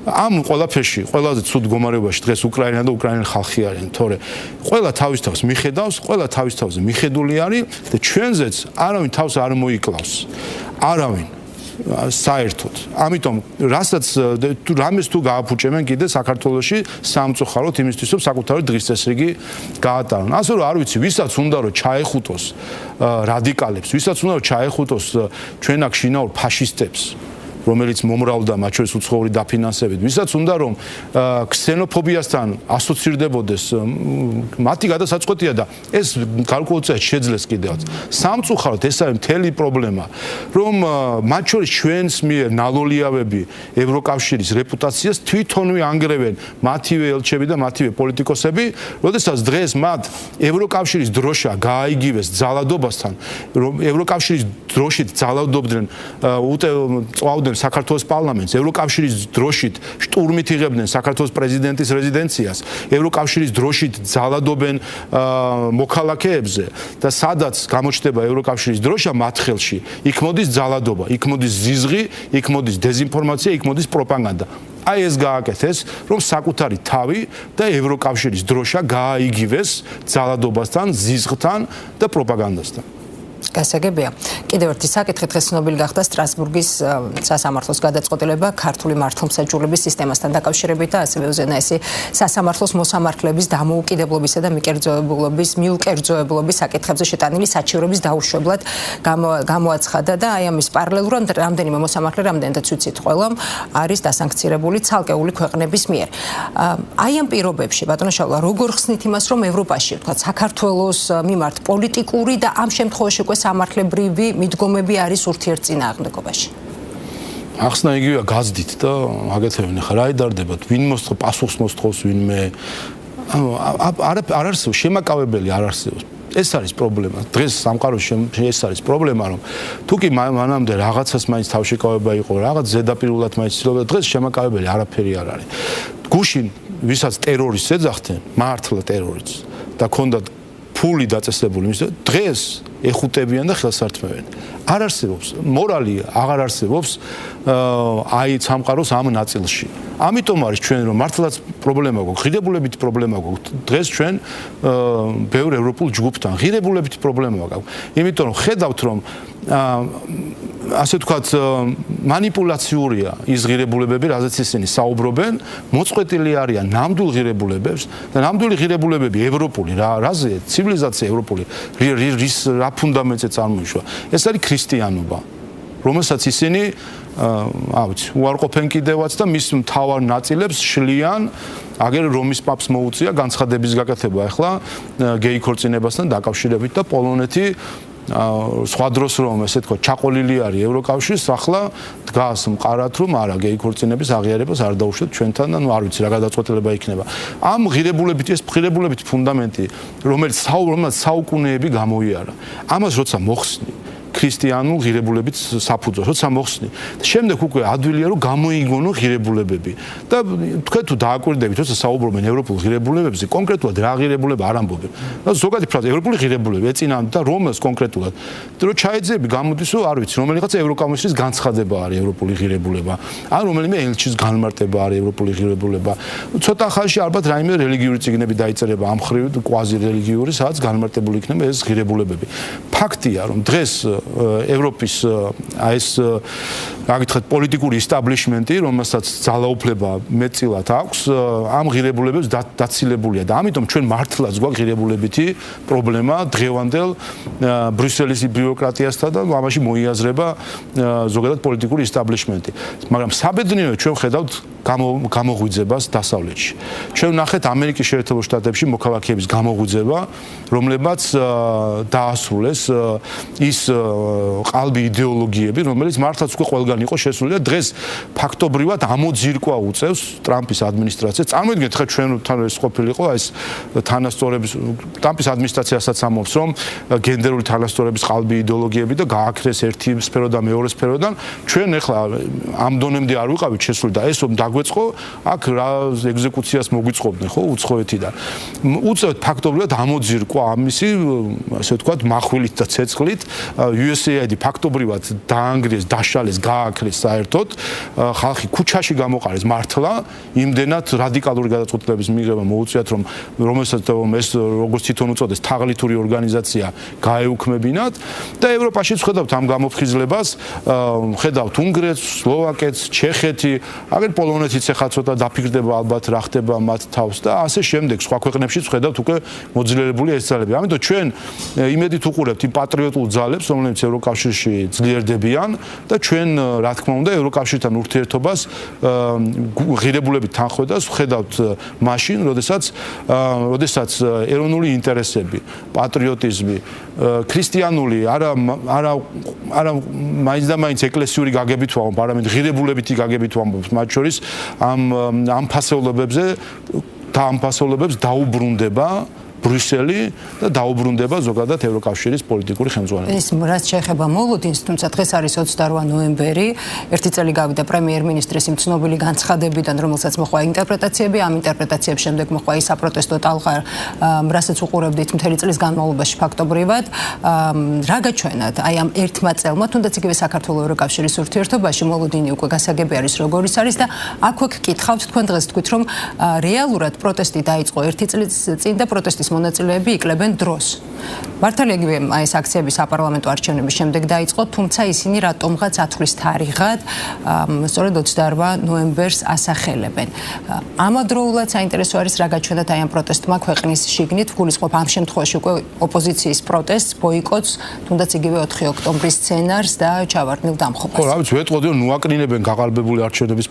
Speaker 1: ამ ყველაფერში ყველაზე ცუდ მდგომარეობაში დღეს უკრაინა და უკრაინელი ხალხი არიან, თორე ყველა თავის თავს მიხედავს, ყველა თავის თავზე მიხედული არის და ჩვენზეც არავინ თავს არ მოიკლავს. არავინ საერთოდ. ამიტომ რასაც რამეს თუ გააფუჭებენ კიდე საქართველოში სამწუხაროდ იმისთვის რომ საკუთარი დღის წესრიგი გაატარონ. ასე რომ არ ვიცი, ვისაც უნდა რომ ჩაეხუტოს რადიკალებს, ვისაც უნდა რომ ჩაეხუტოს ჩვენ აქ შინაურ ფაშისტებს.
Speaker 2: რომელიც მომრავლდა მათ შორის უცხოური დაფინანსებით, ვისაც უნდა რომ ქსენოფობიასთან ასოცირდებოდეს, მათი გადასაწყვეტია და ეს გარკვეულწილად შეძლეს კიდევაც. სამწუხაროდ ეს არის მთელი პრობლემა, რომ მათ შორის ჩვენს მიერ ნალოლიავები ევროკავშირის რეპუტაციას თვითონვე ანგრევენ მათივე ელჩები და მათივე პოლიტიკოსები, როდესაც დღეს მათ ევროკავშირის დროშა გააიგივეს ძალადობასთან, რომ ევროკავშირის დროშით ძალადობდნენ, წვავდნენ საქართველოს პარლამენტს, ევროკავშირის დროშით შტურმით იღებდნენ საქართველოს პრეზიდენტის რეზიდენციას, ევროკავშირის დროშით ძალადობენ მოქალაქეებზე და სადაც გამოჩნდება ევროკავშირის დროშა მათ ხელში, იქ მოდის ძალადობა, იქ მოდის ზიზღი, იქ მოდის დეზინფორმაცია, იქ მოდის პროპაგანდა. აი ეს გააკეთეს, რომ საკუთარი თავი და ევროკავშირის დროშა გააიგივეს ძალადობასთან, ზიზღთან და პროპაგანდასთან.
Speaker 1: გასაგებია. კიდევ ერთი საკითხი დღეს ცნობილი გახდა სტრასბურგის სასამართლოს გადაწყვეტილება ქართული მართლმსაჯულების სისტემასთან დაკავშირებით და ასევე უზენაესი სასამართლოს მოსამართლეების დამოუკიდებლობისა და მიუკერძოებულობის საკითხებზე შეტანილი საჩივრების დაუშვებლად გამოაცხადა და აი ამის პარალელურად რამდენიმე მოსამართლე, რამდენადაც ვიცით ყველა, არის დასანქცირებული ცალკეული ქვეყნების მიერ. აი ამ პირობებში, ბატონო შალვა, როგორ ხსნით იმას, რომ ევროპაში, თქვათ, საქართველოს მიმართ პოლიტიკური და ამ შემთხვევაში უკვე სამართლებრივი მიდგომები არის ურთიერთწინააღმდეგობაში.
Speaker 2: ახსნა იგივეა გაზდით და აგეთებენ ხა რა იდარდებათ, ვინ მოსთხოვ პასუხს მოსთხოვს ვინმე. არ არსებობს შემაკავებელი არ არსებობს. ეს არის პრობლემა. დღეს სამყაროში ეს არის პრობლემა, რომ თუკი მანამდე რაღაცას მაინც თავშეკავება იყო, რაღაც ზედაპირულად მაინც ცდილობდა, დღეს შემაკავებელი არაფერი არ არის. გუშინ ვისაც ტერორისტს ეძახდნენ, მართლა ტერორისტს და ქონდათ ფული დაწესებული, დღეს ეხუტებიან და ხელსართმევენ. არ არსებობს მორალი, აღარ არსებობს აი სამყაროს ამ ნაწილში. ამიტომ არის ჩვენ რომ მართლაც პრობლემა გვაქვს, ღირებულებითი პრობლემა გვაქვს. დღეს ჩვენ ბევრ ევროპულ ჯგუფთან ღირებულებითი პრობლემა გვაქვს. იმიტომ რომ ხედავთ რომ ასე ვთქვათ მანიპულაციურია ის ღირებულებები, რაზეც ისინი საუბრობენ, მოწყვეტილი არიან ნამდვილ ღირებულებებს და ნამდვილი ღირებულებები ევროპული რაზე ცივილიზაცია ევროპული რა ფუნდამენტზე წარმოიშვა. ეს არის ქრისტიანობა, რომელსაც ისინი უარყოფენ კიდევაც და მის მთავარ ნაწილებს შლიან, აგერ რომის პაპს მოუწია განცხადების გაკეთება ახლა გეი ქორწინებასთან დაკავშირებით და პოლონეთი სხვა დროს რომ ესე თქო ჩაყოლილი არის ევროკავშირს, ახლა დგას მყარად რომ არა გეი ქორწინების აღიარებას არ დაუშვათ ჩვენთან და არ ვიცი რა გადაწყვეტილება იქნება. ამ ღირებულებითი ფუნდამენტი, რომელიც საუკუნეები გამოიარა. ამას როცა მოხსნი ქრისტიანულ ღირებულებით საფუძვლად, როცა მოხსნი. შემდეგ უკვე ადვილია რომ გამოიგონო ღირებულებები. და თქვენ თუ დააკვირდებით, როცა საუბრობენ ევროპულ ღირებულებებზე, კონკრეტულად რა ღირებულება არ ამბობენ. და ზოგადი ფრაზა ევროპული ღირებულება ეწინააღმდა და რომელს კონკრეტულად. რომ ჩაეძები გამოდის, რომ არ ვიცი, რომელიღაცა ევროკავშირის განცხადება არის ევროპული ღირებულება. ან რომელიმე ელჩის განმარტება არის ევროპული ღირებულება. ცოტა ხანში ალბათ რაიმე რელიგიური წიგნები დაიწერება ამ ხრივ კვაზი რელიგიური, სადაც განმარტებული იქნება ეს ღირებულებები. ფაქტია, რომ დღეს ევროპის ეს რა გითხრათ პოლიტიკური ისტაბლიშმენტი, რომელსაც ძალაუფლება მეტწილად აქვს, ამ ღირებულებებს დაცილებულია და ამიტომ ჩვენ მართლაც გვაქვს ღირებულებითი პრობლემა დღევანდელ ბრიუსელის ბიუროკრატიასთან და ამაში მოიაზრება ზოგადად პოლიტიკური ისტაბლიშმენტი. მაგრამ საბედნიეროდ ჩვენ ხედავთ გამოღვიძებას დასავლეთში. ჩვენ ვნახეთ ამერიკის შეერთებულ შტატებში მოქალაქეების გამოღვიძება, რომლებაც დაასრულეს ის ყალბი იდეოლოგიები, რომელიც მართლაც უკვე ყველგან იყო შესული და დღეს ფაქტობრივად ამოძირკვა უწევს ტრამპის ადმინისტრაციას. წარმოიდგინეთ, ხა ჩვენთან ეს ყოფილიყო ეს თანასწორების ტრამპის ადმინისტრაციასაც ამობს, რომ გენდერული თანასწორების ყალბი იდეოლოგიები და გააქრეს ერთი სფეროდან მეორე სფეროდან. ჩვენ ახლა ამ დონემდე არ ვიყავით შესული და ეს რომ დაგვეწყო, აქ რა ეგზეკუციას მოგვიწყობდნენ, ხო, უცხოეთიდან. უწევთ ფაქტობრივად ამოძირკვა ამისი, ასე ვთქვათ, מחვილით და ცეცხლით USAID ფაქტობრივად დაანგრიეს, დაშალეს, გააქრეს საერთოდ, ხალხი ქუჩაში გამოყარეს მართლა, იმდენად რადიკალური გადაწყვეტილების მიღება მოუწიათ, რომ რომელსაც ეს როგორც თვითონ უწოდეს, თაღლითური ორგანიზაცია გაეუქმებინათ და ევროპაშიც ხედავთ ამ გამოფხიზლებას, ხედავთ უნგრეთს, სლოვაკეთს, ჩეხეთი, აგერ პოლონეთს პოლონეთიც ახლა ცოტა დაფიქრდება ალბათ რა ხდება მათ თავს და ასე შემდეგ სხვა ქვეყნებშიც ხედავთ უკვე მოძლიერებული ეს ძალები. ამიტომ ჩვენ იმედით უყურებთ იმ პატრიოტულ ძალებს, რომლებიც ევროკავშირში ძლიერდებიან და ჩვენ რა თქმა უნდა ევროკავშირთან ურთიერთობას ღირებულებით თანხმედას ვხედავთ მაშინ, როდესაც ეროვნული ინტერესები, პატრიოტიზმი, ქრისტიანული არა მაინც და მაინც ეკლესიური გაგებით ვამბობ, არამედ ღირებულებითი გაგებით ვამბობ, მათ შორის ამ ფასეულობებს დაუბრუნდება ბრიუსელი და დაუბრუნდება ზოგადად ევროკავშირის პოლიტიკური ხელმძღვანელობა.
Speaker 1: ეს რაც შეეხება მოლოდინს, თუმცა დღეს არის 28 ნოემბერი, ერთი წელი გავიდა პრემიერ-მინისტრის იმ ცნობილი განცხადებიდან, რომელსაც მოყვა ინტერპრეტაციები, ამ ინტერპრეტაციების შემდეგ მოყვა ის საპროტესტო ტალღა, რასაც უყურებდით მთელი წლის განმავლობაში ფაქტობრივად. რა გაჩვენათ აი ამ ერთმა წელმა, თუნდაც იგივე საქართველოს ევროკავშირის ურთიერთობაში მოლოდინი უკვე გასაგები არის როგორ ის არის და აქ გითხავთ თქვენ დღეს თქვით რომ რეალურად პროტესტი დაიწყო ერთი წლის წინ და პროტესტის მონაწილეები იკლებენ დროს. მართალია იგივე ეს აქციები საპარლამენტო არჩევნების შემდეგ დაიწყო, თუმცა ისინი რატომღაც ათვლის თარიღად სწორედ 28 ნოემბერს ასახელებენ. ამავდროულად საინტერესო არის რა გაჩვენათ აი ამ პროტესტმა ქვეყნის შიგნით, გულისხმობ ამ შემთხვევაში უკვე ოპოზიციის პროტესტს, ბოიკოტს, თუნდაც იგივე 4 ოქტომბრის სცენარს და ჩავარდნილ დამხობას.
Speaker 2: ხო, რა ვიცი, ვეტყოდი რომ ნუაკნინებენ გაყალბებული არჩევნების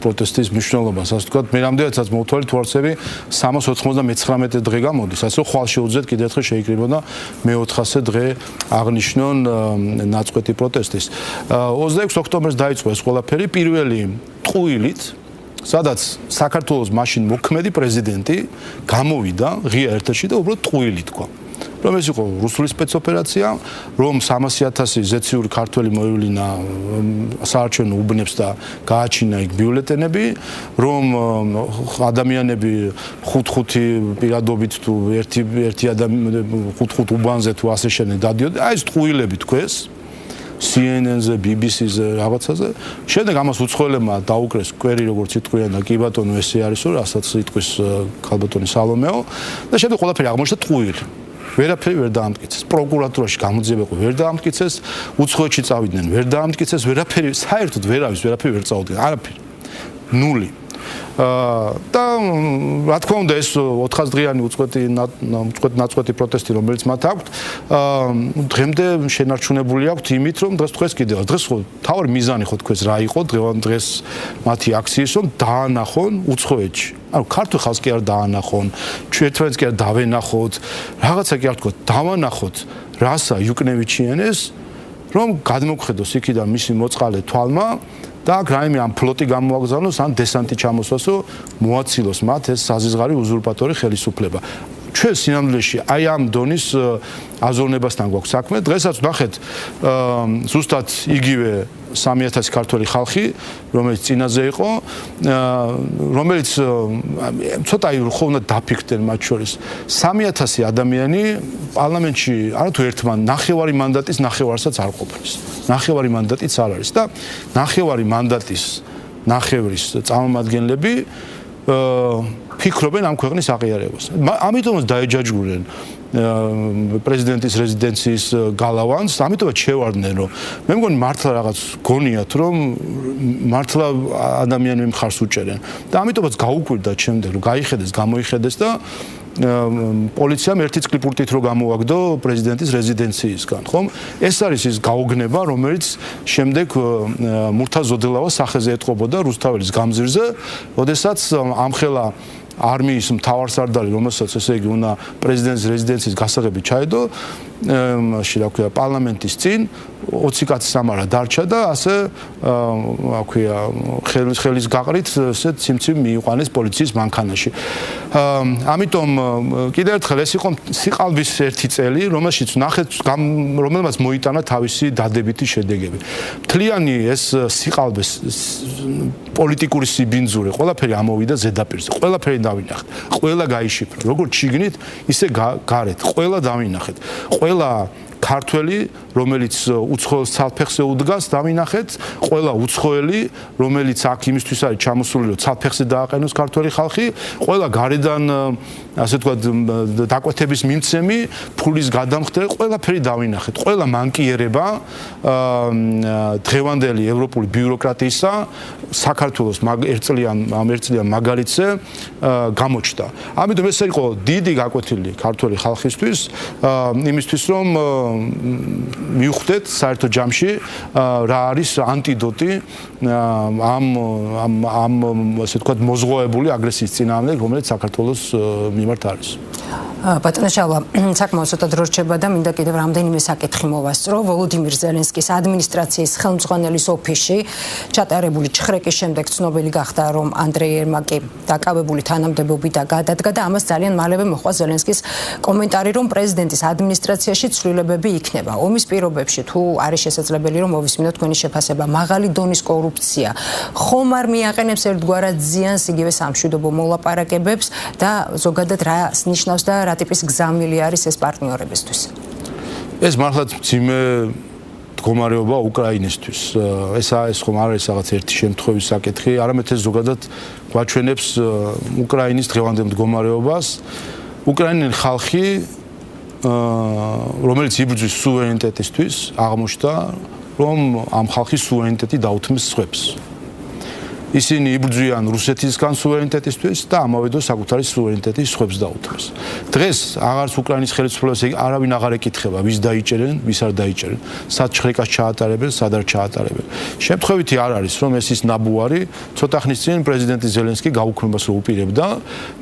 Speaker 2: პროტესტის მნიშვნელობას, ასე ვთქვათ, მე რამდენადაც მოვთვალეთ ვარცები 399 დღე გამოდის. ასე რომ ხვალ შეუძლიათ კიდევ ერთხელ შეიკრიბონ და მე-400 დღე აღნიშნონ ნაწყვეტი პროტესტის. 26 ოქტომბერს დაიწყო ეს ყველაფერი პირველი ტყუილით, სადაც საქართველოს მაშინ მოქმედი პრეზიდენტი გამოვიდა ღია ეთერში და უბრალოდ ტყუილი თქვა. რომ ეს იყო რუსული სპეცოპერაცია, რომ 300,000 ზეციური ქართველი მოევლინა საარჩევნო უბნებს და გააჩინა იქ ბიულეტენები, რომ ადამიანები 5-5 პირადობით თუ ერთი ადამიანი 5-5 უბანზე თუ ასე შემდეგ დადიოდა, აი ეს ტყუილები თქვეს CNN-ზე, BBC-ზე, რაღაცაზე. შემდეგ ამას უცხოელებმა დაუკრეს კვერი როგორც იტყვიან და კი ბატონო ესე არის, რომ რასაც იტყვის ქალბატონი სალომეო და შემდეგ ყველაფერი აღმოჩნდა ტყუილი. ვერაფერი ვერ დაამტკიცეს. პროკურატურაში გამოძიება იყო ვერ დაამტკიცეს, უცხოეთში წავიდნენ ვერ დაამტკიცეს, ვერაფერი საერთოდ ვერაფერი ვერ წაუდგა, არაფერი. ნული. და რა თქმა უნდა ეს 400 დღიანი ნაწყვეტი პროტესტი რომელიც მათ აქვთ, დღემდე შენარჩუნებული აქვთ იმით რომ დღეს კიდევ დღეს ხო თავი მიზანი ხო თქვენს რა იყო დღეს მათი აქციის რომ დაანახონ უცხოეთში. ანუ ქართულ ხალხს კი არ დაანახონ, ჩვენც კი არ დავენახოთ, რაღაცა კი არ თქვა, დავანახოთ რასა იუკნევიჩიანეს, რომ გადმოგხედოს იქიდან მისი მოწყალე თვალმა და რაიმე ამ ფლოტი გამოაგზავნოს ან დესანტი ჩამოსვას, რომ მოაცილოს მათ ეს საზღვარი უზურპატორი ხელისუფლება. ჩვენ სინამდვილეში აი ამ დონის აზროვნებასთან გვაქვს საქმე. დღესაც ვნახეთ ზუსტად იგივე 3000 ქართველი ხალხი, რომელიც წინაზე იყო, რომელიც ცოტა ხო უნდა დაფიქრდნენ მათ შორის 3000 ადამიანი პარლამენტში არათუ ერთმა ნახევარი მანდატის ნახევარსაც არ ყოფნის. ნახევარი მანდატიც არ არის და ნახევარი მანდატის ნახევრის წარმომადგენლები ფიქრობენ ამ ქვეყნის აღიარებას. ამიტომაც დაეჯაჯგურენ პრეზიდენტის რეზიდენციის გალავანს, ამიტომაც შევარდნენ, რომ მე მგონი მართლა რაღაც გონიათ, რომ მართლა ადამიანები მხარს უჭერენ. და ამიტომაც გაუკვირდა შემდეგ, რომ გაიხედეს, გამოიხედეს და პოლიციამ ერთი წყლიპურტით რო გამოაგდო პრეზიდენტის რეზიდენციისგან, ხომ? ეს არის ის გაუგნება, რომელიც შემდეგ მურთაზ ზოდელავას სახეზე ეტყობოდა რუსთაველის გამზირზე, როდესაც ამხელა არმიის მთავარსარდალი, რომელსაც ესე იგი უნდა პრეზიდენტის რეზიდენციის გასაღები ჩაედო, მაშინ რა ქვია, პარლამენტის წინ 20 კაცი სამარა დარჩა და ასე რა ქვია, ხელის გაყრით ესე ციმციმ მიიყვანეს პოლიციის მანქანაში. ამიტომ კიდევ ერთხელ ეს იყო სიყალბის ერთი წელი, რომელშიც ნახეთ, რომელმაც მოიტანა თავისი დადებითი შედეგები. მთლიანი ეს სიყალბეს პოლიტიკური სიბინძურე, ყველაფერი ამოვიდა ზედაპირზე, ყველაფერი დავინახეთ, ყველა გაიშიფრა, როგორც შიგნით, ისე გარეთ, ყველა დავინახეთ. ყველა ქართველი, რომელიც უცხოელ ცალფეხზე უდგას, დავინახეთ, ყველა უცხოელი, რომელიც აქ იმისთვის არის ჩამოსული, რომ ცალფეხზე დააყენოს ქართველი ხალხი, ყველა გარედან ასე ვთქვათ დაკვეთების მიმცემი, ფულის გადამხდელი, ყველაფერი დავინახეთ. ყველა მანკიერება დღევანდელი ევროპული ბიუროკრატიისა საქართველოს ერთწლიან მაგალითზე გამოჩნდა. ამიტომ ეს იყო დიდი გაკვეთილი ქართველი ხალხისთვის, იმისთვის რომ მივხვდეთ საერთო ჯამში რა არის ანტიდოტი ამ ასე ვთქვათ მოზღვაებული აგრესიის წინააღმდეგ, რომელიც საქართველოს მიმართ არის.
Speaker 1: ბატონო შალვა, საკმაოდ ცოტა დრო რჩება და მინდა კიდევ რამდენიმე საკითხი მოვასწრო. ვოლოდიმირ ზელენსკის ადმინისტრაციის ხელმძღვანელის ოფისში ჩატარებული ჩხრეკის შემდეგ ცნობილი გახდა, რომ ანდრეი ერმაკი დაკავებული თანამდებობიდან გადადგა და ამას ძალიან მალევე მოჰყვა ზელენსკის კომენტარი, რომ პრეზიდენტის ადმინისტრაციაში ცვლილებები იქნება. ომის პირობებში თუ არის შესაძლებელი, რომ მოვისმინოთ თქვენი შეფასება, მაღალი დონის კორუფცია ხომ არ მიაყენებს ერთგვარად ზიანს იგივე სამშვიდობო მოლაპარაკებებს და ზოგადად რა ნიშნავს და რა ტიპის გზამილი არის ეს პარტნიორებისთვის?
Speaker 2: ეს მართლაც მძიმე მდგომარეობა უკრაინისთვის. ეს ხომ არ არის რაღაც ერთი შემთხვევის საკითხი, არამედ ეს ზოგადად გვაჩვენებს უკრაინის დღევანდელ მდგომარეობას. უკრაინელი ხალხი, რომელიც იბრძვის სუვერენიტეტისთვის, აღმოჩნდა, რომ ამ ხალხის სუვერენიტეტი დაუთმის სხვებს. ისინი იბრძვიან რუსეთისგან სუვერენიტეტისთვის და ამავე დროს საკუთარი სუვერენიტეტის სხვებს დაუთმეს. დღეს აღარც უკრაინის ხელისუფლებას არავინ აღარ ეკითხება, ვის დაიჭერენ, ვის არ დაიჭერენ, სად ჩხრეკას ჩაატარებენ, სად არ ჩაატარებენ. შემთხვევითი არ არის, რომ ეს ის ნაბუარი ცოტა ხნის წინ პრეზიდენტი ზელენსკი გაუქმებას უპირებდა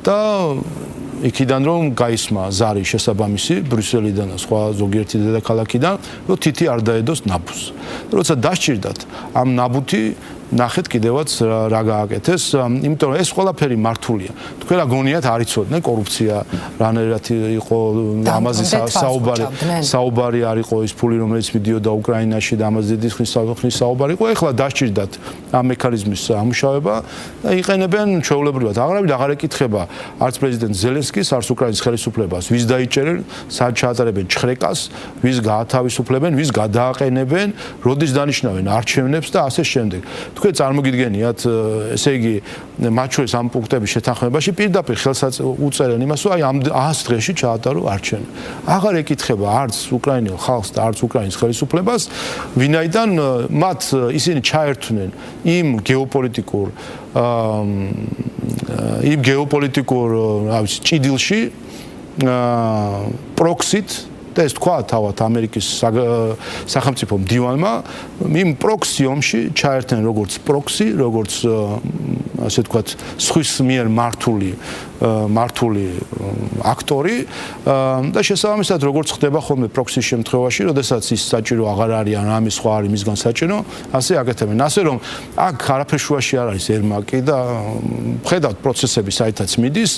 Speaker 2: და იქიდან რომ გაისმა ზარი შესაბამისი ბრიუსელიდან და სხვა ზოგიერთი დედაქალაქიდან, რომ თითი არ დაედოს ნაბუს. როცა დასჭირდათ ამ ნაბუთი ნახეთ კიდევაც რა გააკეთეს, იმიტომ რომ ეს ყველაფერი მართულია. თქვენ რა გონიათ არ იცოდნენ კორუფცია რანაირად იყო ამაზე საუბარი არ იყო ის ფული რომელიც მიდიოდა უკრაინაში და ამაზე დიდი ხნის საუბარი იყო. ეხლა დასჭირდათ ამ მექანიზმის ამუშავება და იყენებენ ჩვეულებრივად. აღარ ეკითხება არც პრეზიდენტ ზელენსკის, არც უკრაინის ხელისუფლებას, ვის დაიჭერენ, სად ჩაატარებენ ჩხრეკას, ვის გაათავისუფლებენ, ვის გადააყენებენ, როდის დანიშნავენ არჩევნებს და ასე შემდეგ. თქვენ წარმოგიდგენიათ, ესე იგი, მათ შორის ამ პუნქტების შეთანხმებაში პირდაპირ ხელსაც უწერენ იმას, რომ აი ამ 100 დღეში ჩაატარო არჩევნები. აღარ ეკითხება არც უკრაინელ ხალხს და არც უკრაინის ხელისუფლებას, ვინაიდან მათ ისინი ჩაერთვნენ იმ გეოპოლიტიკურ რა ვიცი, ჭიდილში პროქსით და ეს თქვა თავად ამერიკის სახელმწიფო მდივანმა იმ პროქსი ომში ჩაერთნენ როგორც პროქსი, როგორც ასე ვთქვათ, სხვის მიერ მართული აქტორი და შესაბამისად როგორც ხდება ხოლმე პროქსის შემთხვევაში, როდესაც ის საჭირო აღარ არის ან ამის სხვა არის მისგან საჭირო, ასე აკეთებენ. ასე რომ აქ არაფერ შუაში არ არის ერმაკი და ხედავთ პროცესები საერთოდ მიდის,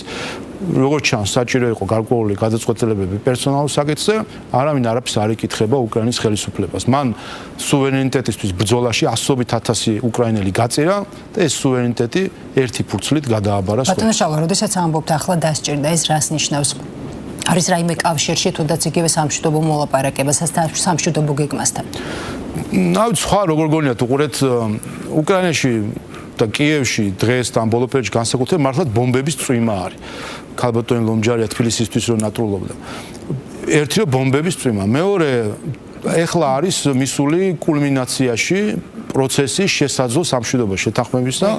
Speaker 2: როგორც ჩანს საჭირო იყო გარკვეული გადაწყვეტილებები პერსონალურ საკითხზე, არავინ არაფერს არ ეკითხება უკრაინის ხელისუფლებას. მან სუვერენიტეტისთვის ბრძოლაში 100,000 უკრაინელი გაწირა და ეს სუვერენიტეტი ერთი ფურცლით გადააბარა სხვებს.
Speaker 1: ბატონო შალვა, როდესაც ამბობთ ახლა დასჭირდა, ეს რას ნიშნავს? არის რაიმე კავშირში თუნდაც იგივე სამშვიდობო მოლაპარაკებასთან, სამშვიდობო გეგმასთან?
Speaker 2: ნავით სხვა როგორ გონიათ უყურეთ უკრაინაში და კიევში დღეს და ამ ბოლო პერიოდში განსაკუთრებით მართლაც ბომბების წვიმა არის. ქალბატონი ლომჯარია თბილისისთვის რომ ნატრულობდა. ერთი რომ ბომბების წვიმა, მეორე ეხლა არის მისული კულმინაციაში პროცესი შესაძლო სამშვიდობო შეთანხმებისა.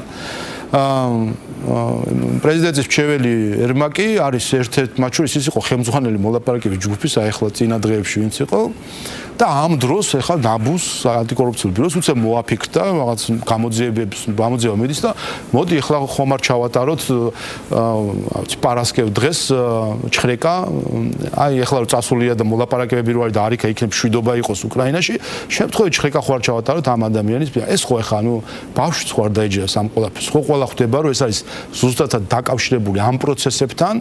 Speaker 2: პრეზიდენტის მრჩეველი ერმაკი არის ერთ-ერთ მათ შორის ის იყო ხელმძღვანელი მოლაპარაკების ჯგუფის ახლა წინა დღეებში ვინც იყო და ამ დროს ეხლა ნაბუს ანტიკორუფციულ ბიუროს უცებ მოაფიქრდა რაღაც გამოძიება მიდის და მოდი ეხლა ხომ არ ჩავატაროთ პარასკევ დღეს ჩხრეკა აი ეხლა რომ წასულია და მოლაპარაკებები რო არის და არიქა იქნებ მშვიდობა იყოს უკრაინაში შემთხვევით ჩხრეკა ხო არ ჩავატაროთ ამ ადამიანის ეს ხო ეხლა ბავშვს ხო არ დაეჯერას ამ ყველაფერს ხო ყველა ხვდება რომ ეს არის ზუსტად დაკავშირებული ამ პროცესებთან,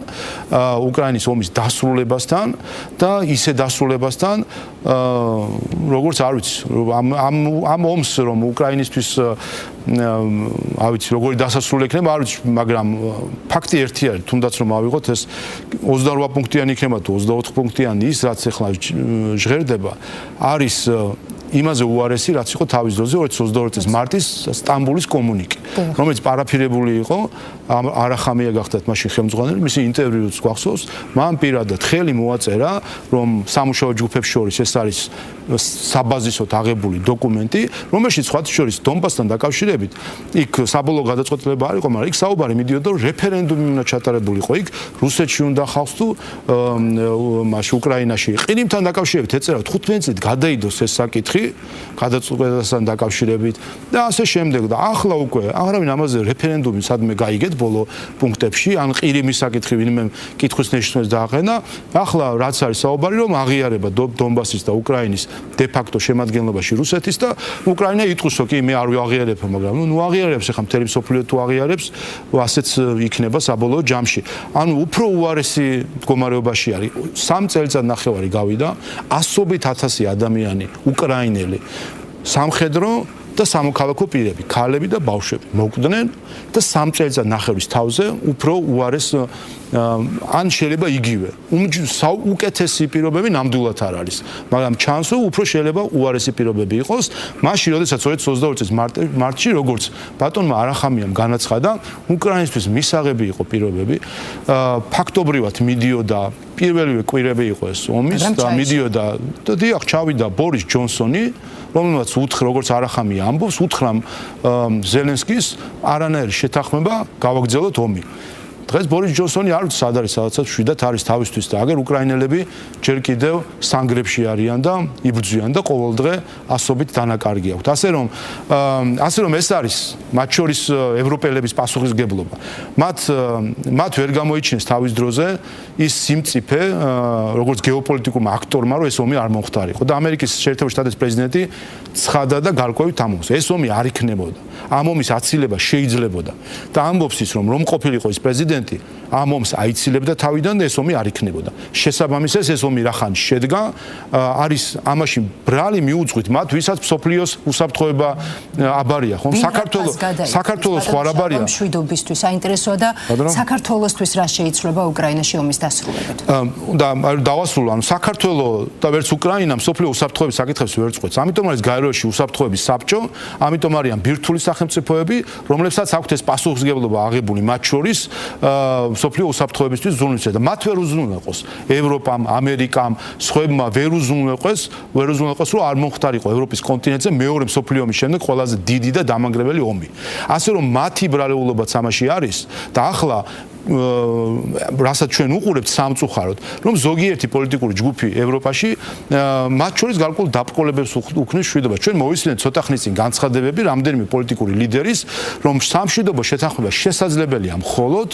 Speaker 2: უკრაინის ომის დასრულებასთან და ისე დასრულებასთან, როგორც არ ვიცი, ამ ომს რომ უკრაინისთვის არ ვიცი, როგორი დასასრული ექნება, არ ვიცი, მაგრამ ფაქტი ერთი არის, თუნდაც რომ ავიღოთ ეს 28 პუნქტიანი იქნება თუ 24 პუნქტიანი ის, რაც ახლა ჟღერდება, არის იმაზე უარესი, რაც იყო თავის დროზე 2022 წლის მარტის სტამბულის კომუნიკე, რომელიც პარაფირებული იყო არახამია გახდათ მაშინ ხელმძღვანელი, მისი ინტერვიუც გვახსოვს, მან პირადად ხელი მოაწერა, რომ სამუშაო ჯგუფებს შორის ეს არის საბაზისოდ აღებული დოკუმენტი, რომელშიც სხვათა შორის დონბასთან დაკავშირებით იქ საბოლოო გადაწყვეტილება არ იყო, მაგრამ იქ საუბარი მიდიოდა, რომ რეფერენდუმი უნდა ჩატარებულიყო იქ რუსეთში უნდა ხალხს თუ მაშინ უკრაინაში. ყირიმთან დაკავშირებით ეწერა 15 წლით გადაიდოს ეს საკითხი გადაწყვეტილებასთან დაკავშირებით და ასე შემდეგ და ახლა უკვე აღარავინ ამაზე რეფერენდუმი სადმე გაიგეთ ბოლო პუნქტებში ან ყირიმის საკითხი ვინმე კითხვის ნიშნებს დააყენა ახლა რაც არის საუბარი რომ აღიარება დონბასის და უკრაინის de facto შემადგენლობაში რუსეთის და უკრაინა იტყვის რომ კი მე არ ვაღიარებ მაგრამ ნუ აღიარებს ახლა მთელი მსოფლიო თუ აღიარებს ასეც იქნება საბოლოო ჯამში ანუ უფრო უარესი მდგომარეობაში არის 3 წელიწად ნახევარი გავიდა 100,000 ადამიანი უკრაინელი სამხედრო და სამოქალაქო პირები, ქალები და ბავშვები მოკვდნენ და 3 წელიწად ნახევრის თავზე უფრო უარეს ან შეიძლება იგივე. უკეთესი პირობები ნამდვილად არ არის, მაგრამ ჩანს რომ უფრო შეიძლება უარესი პირობები იყოს. მაშინ, როდესაც 2022 წლის მარტში, როგორც ბატონმა არახამიამ განაცხადა, უკრაინისთვის მისაღები იყო პირობები. ფაქტობრივად მიდიოდა პირველივე კვირები იყო ეს ომის და მიდიოდა და დიახ, ჩავიდა ბორის ჯონსონი რომელმაც როგორც არახამია ამბობს, უთხრა ზელენსკის არანაირი შეთანხმება გავაგრძელოთ ომი. დღეს ბორის ჯონსონი არ ვიცი სად არის, სადაცაც შვიდად არის თავისთვის და აგერ უკრაინელები ჯერ კიდევ სანგრებში არიან და იბრძვიან და ყოველდღე ასობით დანაკარგი აქვთ. ასე რომ ეს არის მათ შორის ევროპელების პასუხისგებლობა. მათ ვერ გამოიჩინეს თავის დროზე ის სიმწიფე, როგორც გეოპოლიტიკურმა აქტორმა, რომ ეს ომი არ მომხდარიყო და ამერიკის შეერთებული შტატების პრეზიდენტი ცხადა და გარკვევით ამბობს, ეს ომი არ იქნებოდა. ამ ომის აცილება შეიძლებოდა და ამბობს ის რომ ყოფილიყო ის პრეზიდენტი ამ ომს აიცილებდა თავიდან და ეს ომი არ იქნებოდა. შესაბამისად ეს ომი რახან შედგა, არის ამაში ბრალი მიუძღვით მათ, ვისაც მსოფლიოს უსაფრთხოება აბარია, ხომ? საქართველოს ხوار აბარია.
Speaker 1: მშვიდობისთვის საინტერესოა და საქართველოსთვის რა შეიცვლება უკრაინაში ომის დასრულებით.
Speaker 2: და დავასრულო, ანუ საქართველოს და ვერც უკრაინა მსოფლიო უსაფრთხოების საკითხებს ვერ წყვეტს. ამიტომ არის გაეროში უსაფრთხოების საბჭო, ამიტომ არიან ბირთვული სახელმწიფოები, რომლებსაც აქვთ ეს პასუხისგებლობა აღებული მათ შორის მსოფლიო უსაფრთხოებისთვის ზრუნვისა და მათ ვერ უზრუნველყოს ევროპამ, ამერიკამ, სხვებმა ვერ უზრუნველყოს, რომ არ მომხდარიყო ევროპის კონტინენტზე მეორე მსოფლიო ომის შემდეგ ყველაზე დიდი და დამანგრეველი ომი. ასე რომ მათი ბრალეულობაც ამაში არის და ახლა რასაც ჩვენ უყურებთ სამწუხაროდ, რომ ზოგიერთი პოლიტიკური ჯგუფი ევროპაში მათ შორის გარკვეულ დაპყრობებს უქმნის მშვიდობას. ჩვენ მოვისმინეთ ცოტა ხნის წინ განცხადებები რამდენიმე პოლიტიკური ლიდერის, რომ სამშვიდობო შეთანხმება შესაძლებელია მხოლოდ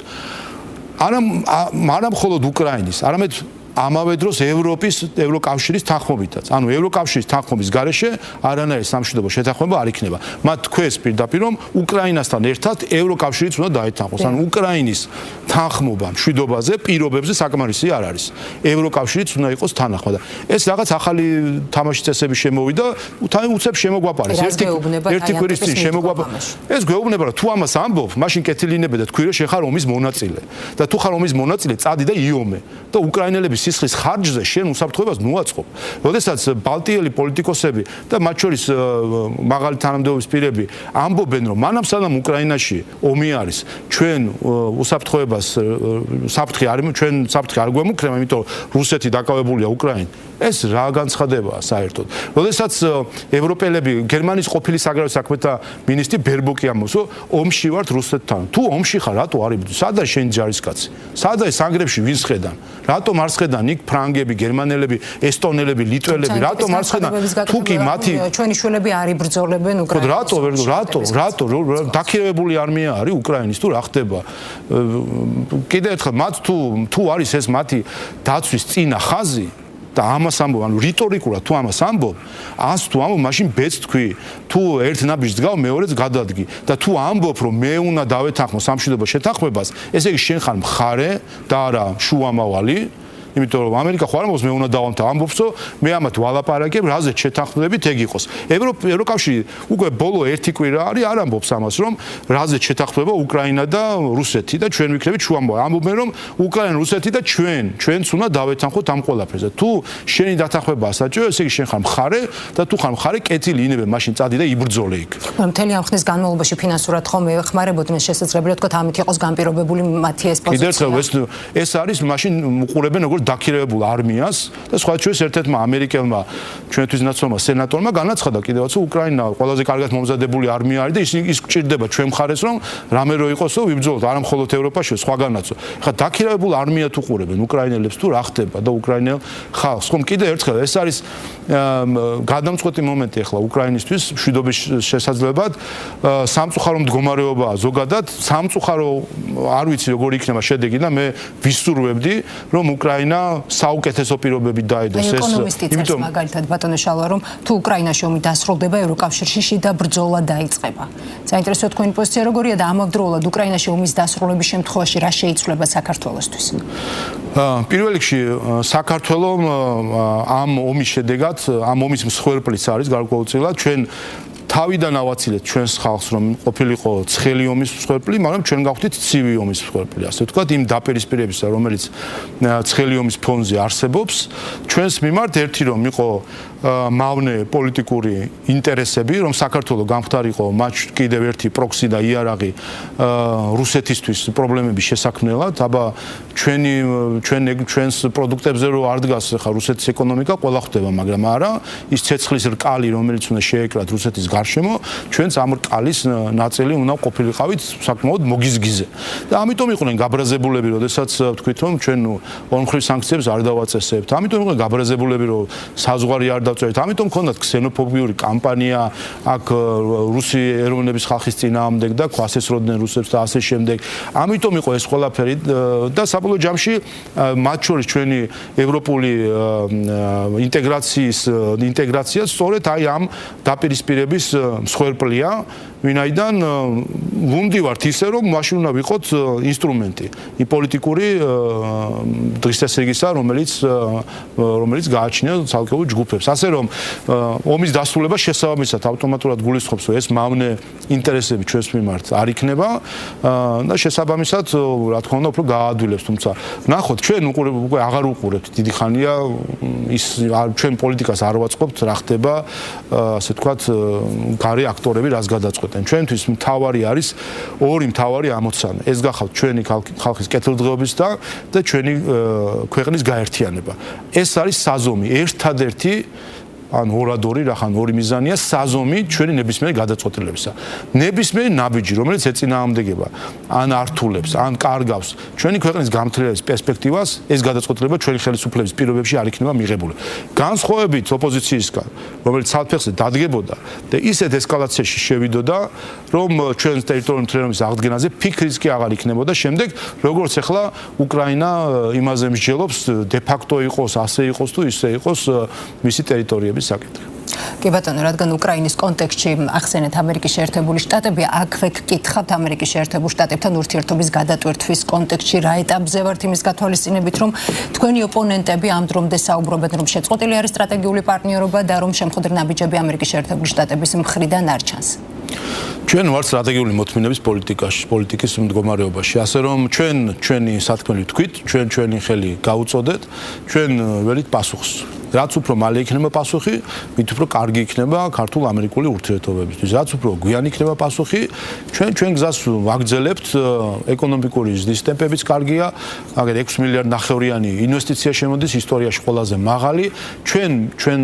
Speaker 2: არა მხოლოდ უკრაინის, არამედ ამავე დროს ევროკავშირის თანხმობითაც. ანუ ევროკავშირის თანხმობის გარეშე არანაირი სამშვიდობო შეთანხმება არ იქნება. მათ თქვეს პირდაპირ რომ უკრაინასთან ერთად ევროკავშირიც უნდა დაეთანხმოს. ანუ უკრაინის თანხმობა მშვიდობაზე, პირობებზე საკმარისი არ არის. ევროკავშირიც უნდა იყოს თანახმა და ეს რაღაც ახალი თამაშის წესები შემოვიდა, უცებ შემოგვაპარეს. ერთი კვირის წინ შემოგვაპარეს. ეს გვეუბნება რომ თუ ამას ამბობ, მაშინ კეთილინებე და თქვი რომ შეხარ ომის მონაწილე. და თუ ხარ ომის მონაწილე, წადი და იომე. და უკრაინელების სისხლის ხარჯზე შენ უსაფრთხოებას მოაწყობ. როდესაც ბალტიელი პოლიტიკოსები და მათ შორის მაღალი თანამდებობის პირები ამბობენ, რომ მანამ სანამ უკრაინაში ომი არის, ჩვენ უსაფრთხოებას საფრთხე არ გვემუქრება, იმიტომ რუსეთი დაკავებულია უკრაინით. ეს რა განცხადებაა საერთოდ. როდესაც ევროპელები, გერმანიის ყოფილი საგარეო საქმეთა მინისტრი ბერბოკი ამბობს, რომ ომში ვართ რუსეთთან. თუ ომში ხარ, რატო არ იბრძვი? სადაა შენი ჯარისკაცი? სადაა სანგრებში ვინს ხედან? რატომ არ ხედან იქ ფრანგები, გერმანელები, ესტონელები, ლიტველები, რატომ არ ხედან? თუ კი მათი
Speaker 1: ჩვენი შვილები არ იბრძოლებენ უკრაინაში.
Speaker 2: რატო დაქირავებული არმია არის უკრაინის თუ რა ხდება? კიდევ ერთხელ მათ თუ არის ეს მათი დაცვის წინა ხაზი და ამას ამბობ, ანუ რიტორიკულად თუ ამას ამბობ, ას თუ ამბობ, მაშინ ბეც თქვი, თუ ერთ ნაბიჯს დგავ, მეორეც გადადგი და თუ ამბობ, რომ მე უნდა დავეთანხმო სამშვიდობო შეთანხმებას, ესე იგი შენ ხარ მხარე და არა შუამავალი. იმიტომ რომ ამერიკა ხო არ ამბობს მე უნდა დავამთავრე ამბობს რომ მე ამათ ვალაპარაკებ რაზე შეთანხმდებით ეგ იყოს ევროკავშირი უკვე ბოლო ერთი კვირა არის არ ამბობს ამას რომ რაზე შეთანხმდება უკრაინა და რუსეთი და ჩვენ ვიქნებით შუამავალი ამბობენ რომ უკრაინა რუსეთი და ჩვენც უნდა დავეთანხმოთ ამ ყველაფერზე თუ შენი დათანხმებაა საჭირო ესე იგი შენ ხარ მხარე და თუ ხარ მხარე კეთილი ინებე მაშინ წადი და იბრძოლე იქ
Speaker 1: მთელი ამ ხნის განმავლობაში ფინანსურად ხომ ეხმარებოდნენ შესაძლებელია თქვა ამით იყოს განპირობებული მათი ეს პოზიცია
Speaker 2: ეს არის მაშინ უყურებენ როგორ დაქირავებულ არმიას და სხვა ჩვენს ერთ-ერთმა ამერიკელმა ჩვენთვის ნაცნობმა სენატორმა განაცხადა კიდევაც რომ უკრაინა ყველაზე კარგად მომზადებული არმია არის და ის გჭირდება ჩვენ მხარეს რომ რამე რო იყოს რომ ვიბრძოლოთ არა მხოლოდ ევროპაში სხვაგანაცო. ხა დაქირავებულ არმია თუ ყურებენ უკრაინელებს თუ რა ხდება და უკრაინელ ხალხს ხომ კიდე ერთხელ ეს არის გადამწყვეტი მომენტი ახლა უკრაინისთვის მშვიდობის შესაძლებლად სამწუხარო მდგომარეობაა ზოგადად სამწუხარო არ ვიცი როგორ იქნება შედეგი და მე ვისურვებდი რომ უკრაინა საუკეთესო პირობებით დაედოს ეს
Speaker 1: იმიტომ მაგალითად ბატონო შალვა რომ თუ უკრაინაში ომი დასრულდება ევროკავშირში შიდა ბრძოლა დაიწყება. საინტერესოა თქვენი პოზიცია როგორია და ამავდროულად უკრაინაში ომის დასრულების შემთხვევაში რა შეიცვლება საქართველოსთვის?
Speaker 2: პირველ რიგში საქართველოს ამ ომის შედეგად ამ ომის მსხვერპლიც არის გარკვეულწილად ჩვენ თავიდან ავაცილეთ ჩვენს ხალხს რომ ყოფილიყო ცხელი ომის მსხვერპლი, მაგრამ ჩვენ გავხდით ცივი ომის მსხვერპლი, ასე ვთქვათ, იმ დაპირისპირებისა, რომელიც ცხელი ომის ფონზე არსებობს, ჩვენს მიმართ ერთი რომ იყო მავნე პოლიტიკური ინტერესები, რომ საქართველოს გამختارიყო მათ კიდევ ერთი პროქსი და იარაღი რუსეთისთვის პრობლემების შესაქმნელად, აბა ჩვენს პროდუქტებზე რო არ დგას ხა რუსეთის ეკონომიკა ყველა ხვდება, მაგრამ არა, ის ცეცხლის რკალი, რომელიც უნდა შეეკრათ რუსეთის გარშემო, ჩვენც ამ რკალის ნაწილი უნდა ყოფილიყავით საკმაოდ მოგიზგიზე. და ამიტომ იყვნენ გაბრაზებულები, როდესაც ვთქვით, რომ ჩვენ ორმხრივ სანქციებს არ დავაწესებთ. ამიტომ იყვნენ გაბრაზებულები, რომ საზღვარი არ დავწერთ. ამიტომ ქონდათ ქსენოფობიური კამპანია აქ რუსი ეროვნების ხალხის წინააღმდეგ და ქვასესროდნენ რუსებს და ასე შემდეგ. ამიტომ იყო ეს ყველაფერი და საბოლოო ჯამში მათ შორის ჩვენი ევროპული ინტეგრაცია სწორედ აი ამ დაპირისპირების მსხვერპლია, ვინაიდან ვუნდივართ ისე რომ მაშინ უნდა ვიყოთ ინსტრუმენტი პოლიტიკური დღესასრიგისა, რომელიც გააჩნია ცალკეულ ჯგუფებს. ასე რომ ომის დასრულება შესაბამისად ავტომატურად გულისხმობს, რომ ეს მავნე ინტერესები ჩვენს მიმართ არ იქნება და შესაბამისად, რა თქმა უნდა, უფრო გააადვილებს, თუმცა ნახოთ, ჩვენ უკვე აღარ უყურებთ დიდი ხანია ის ჩვენ პოლიტიკას არ ვაწყობთ, რა ხდება, ასე ვთქვათ, გარე აქტორები რას გადაწყვეტენ. ჩვენთვის მთავარი არის ორი მთავარი ამოცანა. ეს გახავთ ჩვენი ხალხის კეთილდღეობის და ჩვენი ქვეყნის გაერთიანება. ეს არის საზომი, ერთადერთი ან ორადორი რახან ორი მიზანია საზომი ჩვენი ნებისმიერი გადაწყვეტილებისა. ნებისმიერი ნაბიჯი, რომელიც ეწინააღმდეგება, ან ართულებს, ან კარგავს ჩვენი ქვეყნის გამძლეობის პერსპექტივას, ეს გადაწყვეტილება ჩვენი ხელისუფლების პირობებში არ იქნება მიღებული. განსხვავებით ოპოზიციისგან, რომელიც საფეხზე დადგებოდა და ისეთ ესკალაციაში შევიდოდა, რომ ჩვენს ტერიტორიული მთლიანობის აღდგენაზე ფიქრიც კი აღარ იქნებოდა. შემდეგ, როგორც ახლა უკრაინა იმაზე მსჯელობს, დე-ფაქტო იყოს, ასე იყოს თუ ისე იყოს მისი ტერიტორიები საკითხი.
Speaker 1: კი ბატონო, რადგან უკრაინის კონტექსტში ახსენეთ ამერიკის შეერთებული შტატები, აქვე გკითხავთ ამერიკის შეერთებულ შტატებთან ურთიერთობის გადატვირთვის კონტექსტში რა ეტაპზე ვართ იმის გათვალისწინებით, რომ თქვენი ოპონენტები ამ დრომდე საუბრობენ, რომ შეწყვეტილი არის სტრატეგიული პარტნიორობა და რომ შემხოდრ ნაბიჯები ამერიკის შეერთებული შტატების მხრიდან არ ჩანს.
Speaker 2: ჩვენ ვართ სტრატეგიული მოთმინების პოლიტიკის მდგომარეობაში, ასე რომ ჩვენი სათქმელი ვთქვით, ჩვენი ხელი გაუწოდეთ, ჩვენ ველით პასუხს. რაც უფრო მალე იქნება პასუხი, მით უფრო კარგი იქნება ქართულ-ამერიკული ურთიერთობებისთვის. რაც უფრო გვიან იქნება პასუხი, ჩვენ გზას ვაგრძელებთ, ეკონომიკური ზრდის ტემპებიც კარგია, აგერ 6 მილიარდ ნახევრიანი ინვესტიცია შემოდის ისტორიაში ყველაზე მაღალი. ჩვენ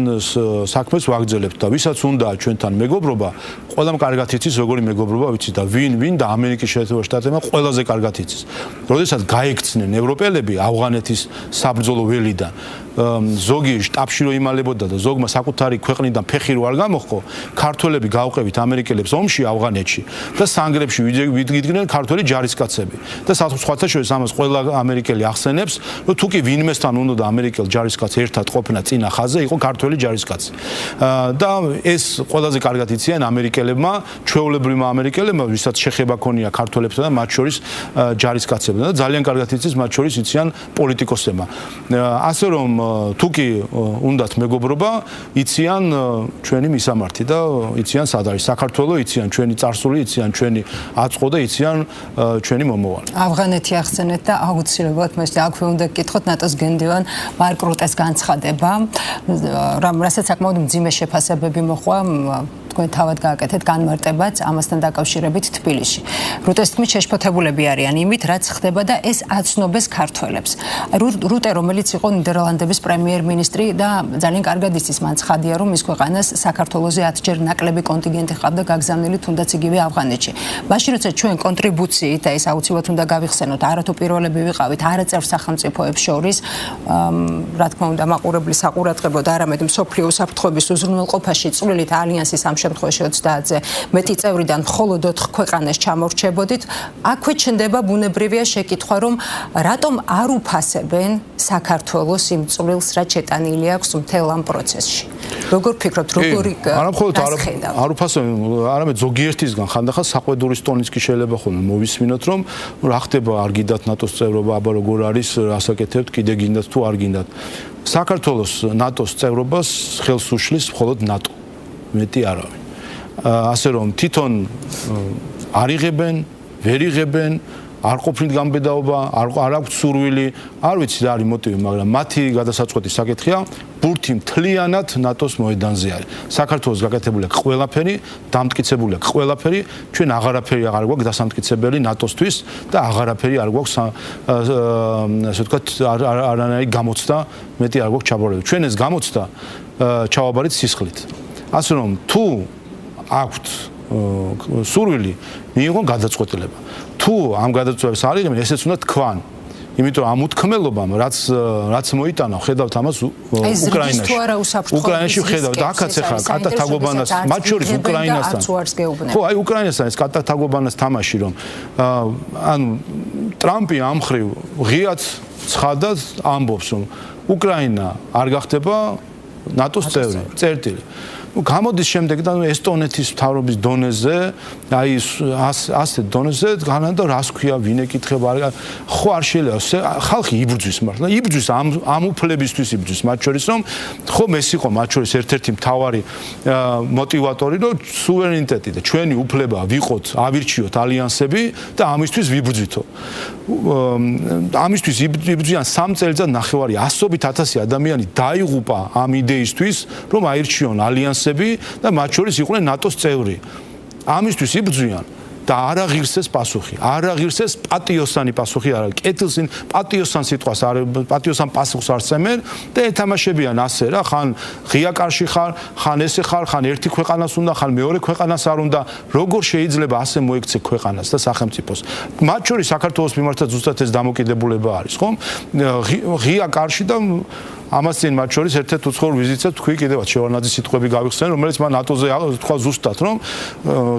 Speaker 2: საქმეს ვაგრძელებთ და ვისაც უნდა ჩვენთან მეგობრობა, ყველამ კარგად იცის როგორი მეგობრობა ვიცით და ვინ და ამერიკის შეერთებულ შტატებმა ყველაზე კარგად იცის. როდესაც გაიქცნენ ევროპელები ავღანეთის საბრძოლო ველიდან ზოგი შტაბში რო იმალებოდა და ზოგმა საკუთარი ქვეყნიდან ფეხი რო არ გამოხო, ქართველები გავყევით ამერიკელებს ომში ავღანეთში და სანგრებში ვიდგნენ ქართველი ჯარისკაცები. და სხვათა შორის ამას ყველა ამერიკელი ახსენებს, რომ თუ კი ვინმესთან უნდა და ამერიკელ ჯარისკაცს ერთად ყოფნა წინა ხაზზე, იყო ქართველი ჯარისკაცი. და ეს ყველაზე კარგად იციან ამერიკელებმა, ჩვეულებრივმა ამერიკელებმა, ვისაც შეხება ქონია ქართველებსა და მათ შორის ჯარისკაცებთან და ძალიან კარგად იცის მათ შორის იციან პოლიტიკოსებმა. ასე რომ თუ კი უნდათ მეგობრობა, იციან ჩვენი მისამართი და იციან სად არის საქართველო, იციან ჩვენი წარსული, იციან ჩვენი აწყო და იციან ჩვენი მომავალი.
Speaker 1: ავღანეთი ახსენეთ და აუცილებლად მე აქვე უნდა გკითხოთ ნატოს გენდივან მარკ რუტეს განცხადება, რასაც საკმაოდ მძიმე შეფასებები მოყვა თქვენ თავად გააკეთეთ განმარტებაც ამასთან დაკავშირებით თბილისში. რუტეს თქმით შეშფოთებულები არიან იმით, რაც ხდება და ეს აცნობს ქართველებს. რუტე, რომელიც იყო ნიდერლანდების პრემიერ-მინისტრი და ძალიან კარგად იცის მან ცხადია, რომ მის ქვეყანას საქართველოზე 10-ჯერ ნაკლები კონტინგენტი ყავდა გაგზავნილი თუნდაც იგივე ავღანეთში. მაშინ როცა ჩვენ კონტრიბუციით და ეს აუცილებლად უნდა გავიხსენოთ, არათუ პირველები ვიყავით არაწევრ სახელმწიფოებს შორის, რა თქმა უნდა, მაყურებლის საყურადღებოდ, არამედ მსოფლიო უსაფრთხოების უზრუნველყოფაში წვლილით ალიანსის ამ შემთხვევაში 30-ზე მეტი წევრიდან მხოლოდ 4 ქვეყანას ჩამორჩებოდით, აქვე ჩნდება ბუნებრივია შეკითხვა, რომ რატომ არ უფასებენ საქართველოს იმ წვლილს, რაც შეტანილი აქვს მთელ ამ პროცესში. როგორ ფიქრობთ, როგორი
Speaker 2: არ უფასებენ, არამედ ზოგიერთისგან ხანდახან საყვედურის ტონიც კი შეიძლება ხოლმე მოვისმინოთ, რომ რა ხდება, არ გინდათ ნატოს წევრობა, აბა როგორ არის, რასაკეთებთ, კიდე გინდათ თუ არ გინდათ. საქართველოს ნატოს წევრობას ხელს უშლის მხოლოდ ნატო. მეტი არავინ. ასე რომ თვითონ არ იღებენ, ვერ იღებენ, არ ყოფნით გამბედაობა, არ აქვს სურვილი, არ ვიცი რა არის მოტივი, მაგრამ მათი გადასაწყვეტი საკითხია ბურთი მთლიანად ნატოს მოედანზე არის. საქართველოს გაკეთებული აქვს ყველაფერი, დამტკიცებული აქვს ყველაფერი, ჩვენ აღარაფერი აღარ გვაქვს დასამტკიცებელი ნატოსთვის და აღარაფერი არ გვაქვს ასე ვთქვათ არანაირი გამოცდა, მეტი არ გვაქვს ჩაბარებული. ჩვენ ეს გამოცდა ჩავაბარეთ სისხლით. ასე რომ თუ აქვთ სურვილი, მიიღონ გადაწყვეტილება. თუ ამ გადაწყვეტილებას არ იღებენ, ესეც უნდა თქვან. იმიტომ ამ უთქმელობამ, რაც მოიტანა, ხედავთ ამას უკრაინაში. უკრაინაში ხედავთ, აქაც ახლა კატათაგობანას, მათ შორის უკრაინასთან. ხო, აი უკრაინასთან ეს კატათაგობანას თამაში, რომ ანუ ტრამპი ამ ხრივ ღიად ცხადად ამბობს, რომ უკრაინა არ გახდება ნატოს წევრი, წერტილი. გამოდის შემდეგ და ესტონეთის მთავრობის დონეზე, აი ასეთ დონეზე განან და რას ქვია, ვინ ეკითხება, ხო არ შეიძლება, ხალხი იბრძვის მართლა, იბრძვის ამ უფლებისთვის იბრძვის, მათ შორის რომ ხომ ეს იყო მათ შორის ერთ-ერთი მთავარი მოტივატორი, რომ სუვერენიტეტი და ჩვენი უფლება ვიყოთ, ავირჩიოთ ალიანსები და ამისთვის ვიბრძვითო. ამისთვის იბრძვიან 3 წელიწად ნახევარი, 100,000 ადამიანი დაიღუპა ამ იდეისთვის, რომ აირჩიონ ალიანსები და მათ შორის იყვნენ ნატოს წევრი. ამისთვის იბრძვიან და არ აღირსეს პასუხი. არ აღირსეს პატიოსანი პასუხი არ არის. კეთილსინ პატიოსან სიტყვას არ პატიოსან პასუხს არ წემენ და ეთამაშებიან ასე რა, ხან ღია კარში ხარ, ხან ესე ხარ, ხან ერთი ქვეყანას უნდა, ხან მეორე ქვეყანას არ უნდა. როგორ შეიძლება ასე მოექცე ქვეყანას და სახელმწიფოს? მათ შორის საქართველოს მიმართაც ზუსტად ეს დამოკიდებულება არის, ხომ? ღია კარში და ამას წინ მათ შორის ერთ-ერთ უცხოურ ვიზიტზე თქვი კიდევაც შევარნაძის სიტყვები გავიხსენე, რომელიც მან ნატოზე თქვა ზუსტად, რომ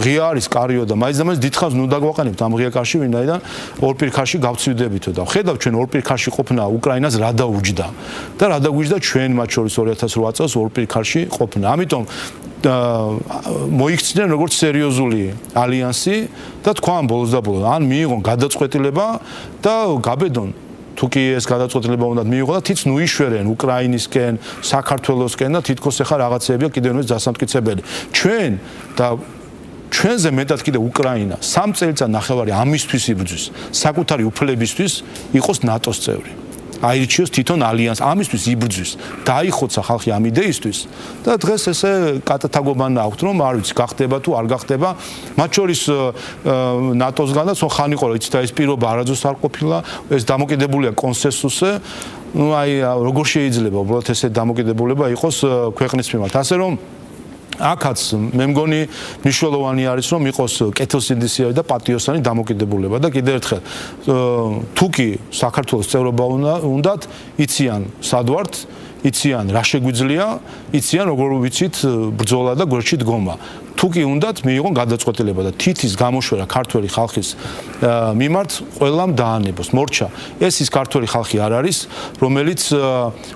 Speaker 2: ღია არის კარიო და მაინც და მაინც დიდხანს ნუ დაგვაყენებთ ამ ღია კარში, ვინაიდან ორპირქარში გავცივდებითო და ხედავ ჩვენ ორპირქარში ყოფნა უკრაინას რა დაუჯდა და რა დაგვიჯდა ჩვენ მათ შორის 2008 წელს ორპირქარში ყოფნა. ამიტომ მოიქცნენ როგორც სერიოზული ალიანსი და თქვა ბოლოს და ბოლოს ან მიიღონ გადაწყვეტილება და გაბედონ თუ კი ეს გადაწყვეტილება უნდა მიიღო და თიც ნუ იშვერენ უკრაინისკენ, საქართველოსკენ და თითქოს ახლა რაღაცეებია კიდევ ნუ დასამტკიცებელი. ჩვენ და ჩვენზე მეტად კიდე უკრაინა 3 წელიწად ნახევარი ამისთვის იბრძვის, საკუთარი უფლებისთვის იყოს ნატოს წევრი. აირჩიოს თვითონ ალიანს, ამისთვის იბრძვის. დაიხოცა ხალხი ამ იდეისთვის და დღეს ესე კატათაგობანა აქვს, რომ არ ვიცი, გახდება თუ არ გახდება. მათ შორის ნატოსგანაც ხან იყო, იცით, ეს პირობა არაძოს არ ყოფილა, ეს დამოკიდებულია კონსენსუსზე. ნუ აი როგორ შეიძლება უბრალოდ ესე დამოკიდებულება იყოს ქვეყნის მიმართ. ასე რომ აქაც მე მგონი მნიშვნელოვანი არის რომ იყოს კეთილსინდისიერი და პატიოსანი დამოკიდებულება და კიდევ ერთხელ თუ კი საქართველოს წევრობა უნდათ იციან სად ვართ იციან რა შეგვიძლია, იციან როგორ ვიცით ბრძოლა და გვერდში დგომა. თუ კი უნდათ მიიღონ გადაწყვეტილება და თითის გამოშვერა ქართველი ხალხის მიმართ ყველამ დაანებოს. მორჩა, ეს ის ქართველი ხალხი არ არის, რომელიც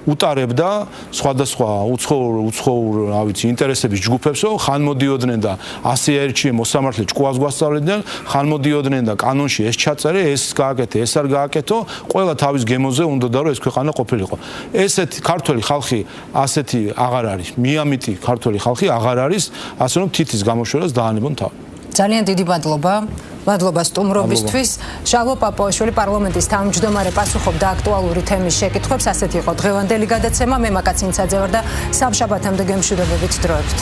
Speaker 2: უტარებდა სხვადასხვა უცხოურ, რა ვიცი, ინტერესების ჯგუფებსო, ხან მოდიოდნენ და ასე აერჩიე მოსამართლე ჭკუას გვასწავლიდნენ, ხან მოდიოდნენ და კანონში ეს ჩაწერე, ეს გააკეთე, ეს არ გააკეთო, ყველა თავის გემოზე უნდა და რომ ეს ქვეყანა ყოფილიყო. ესეთი ქართველი ხალხი ასეთი აღარ არის, მიამიტი ქართველი ხალხი აღარ არის, ასე რომ თითის გამოშვერას დაანებონ თავი.
Speaker 1: ძალიან დიდი მადლობა. მადლობა სტუმრობისთვის. შალვა პაპუაშვილი პარლამენტის თავმჯდომარე პასუხობდა აქტუალური თემის შეკითხვებს. ასეთი იყო დღევანდელი გადაცემა. მე მაკაცინცაძე ვარ და სამშაბათამდე გემშვიდობებით დროებით.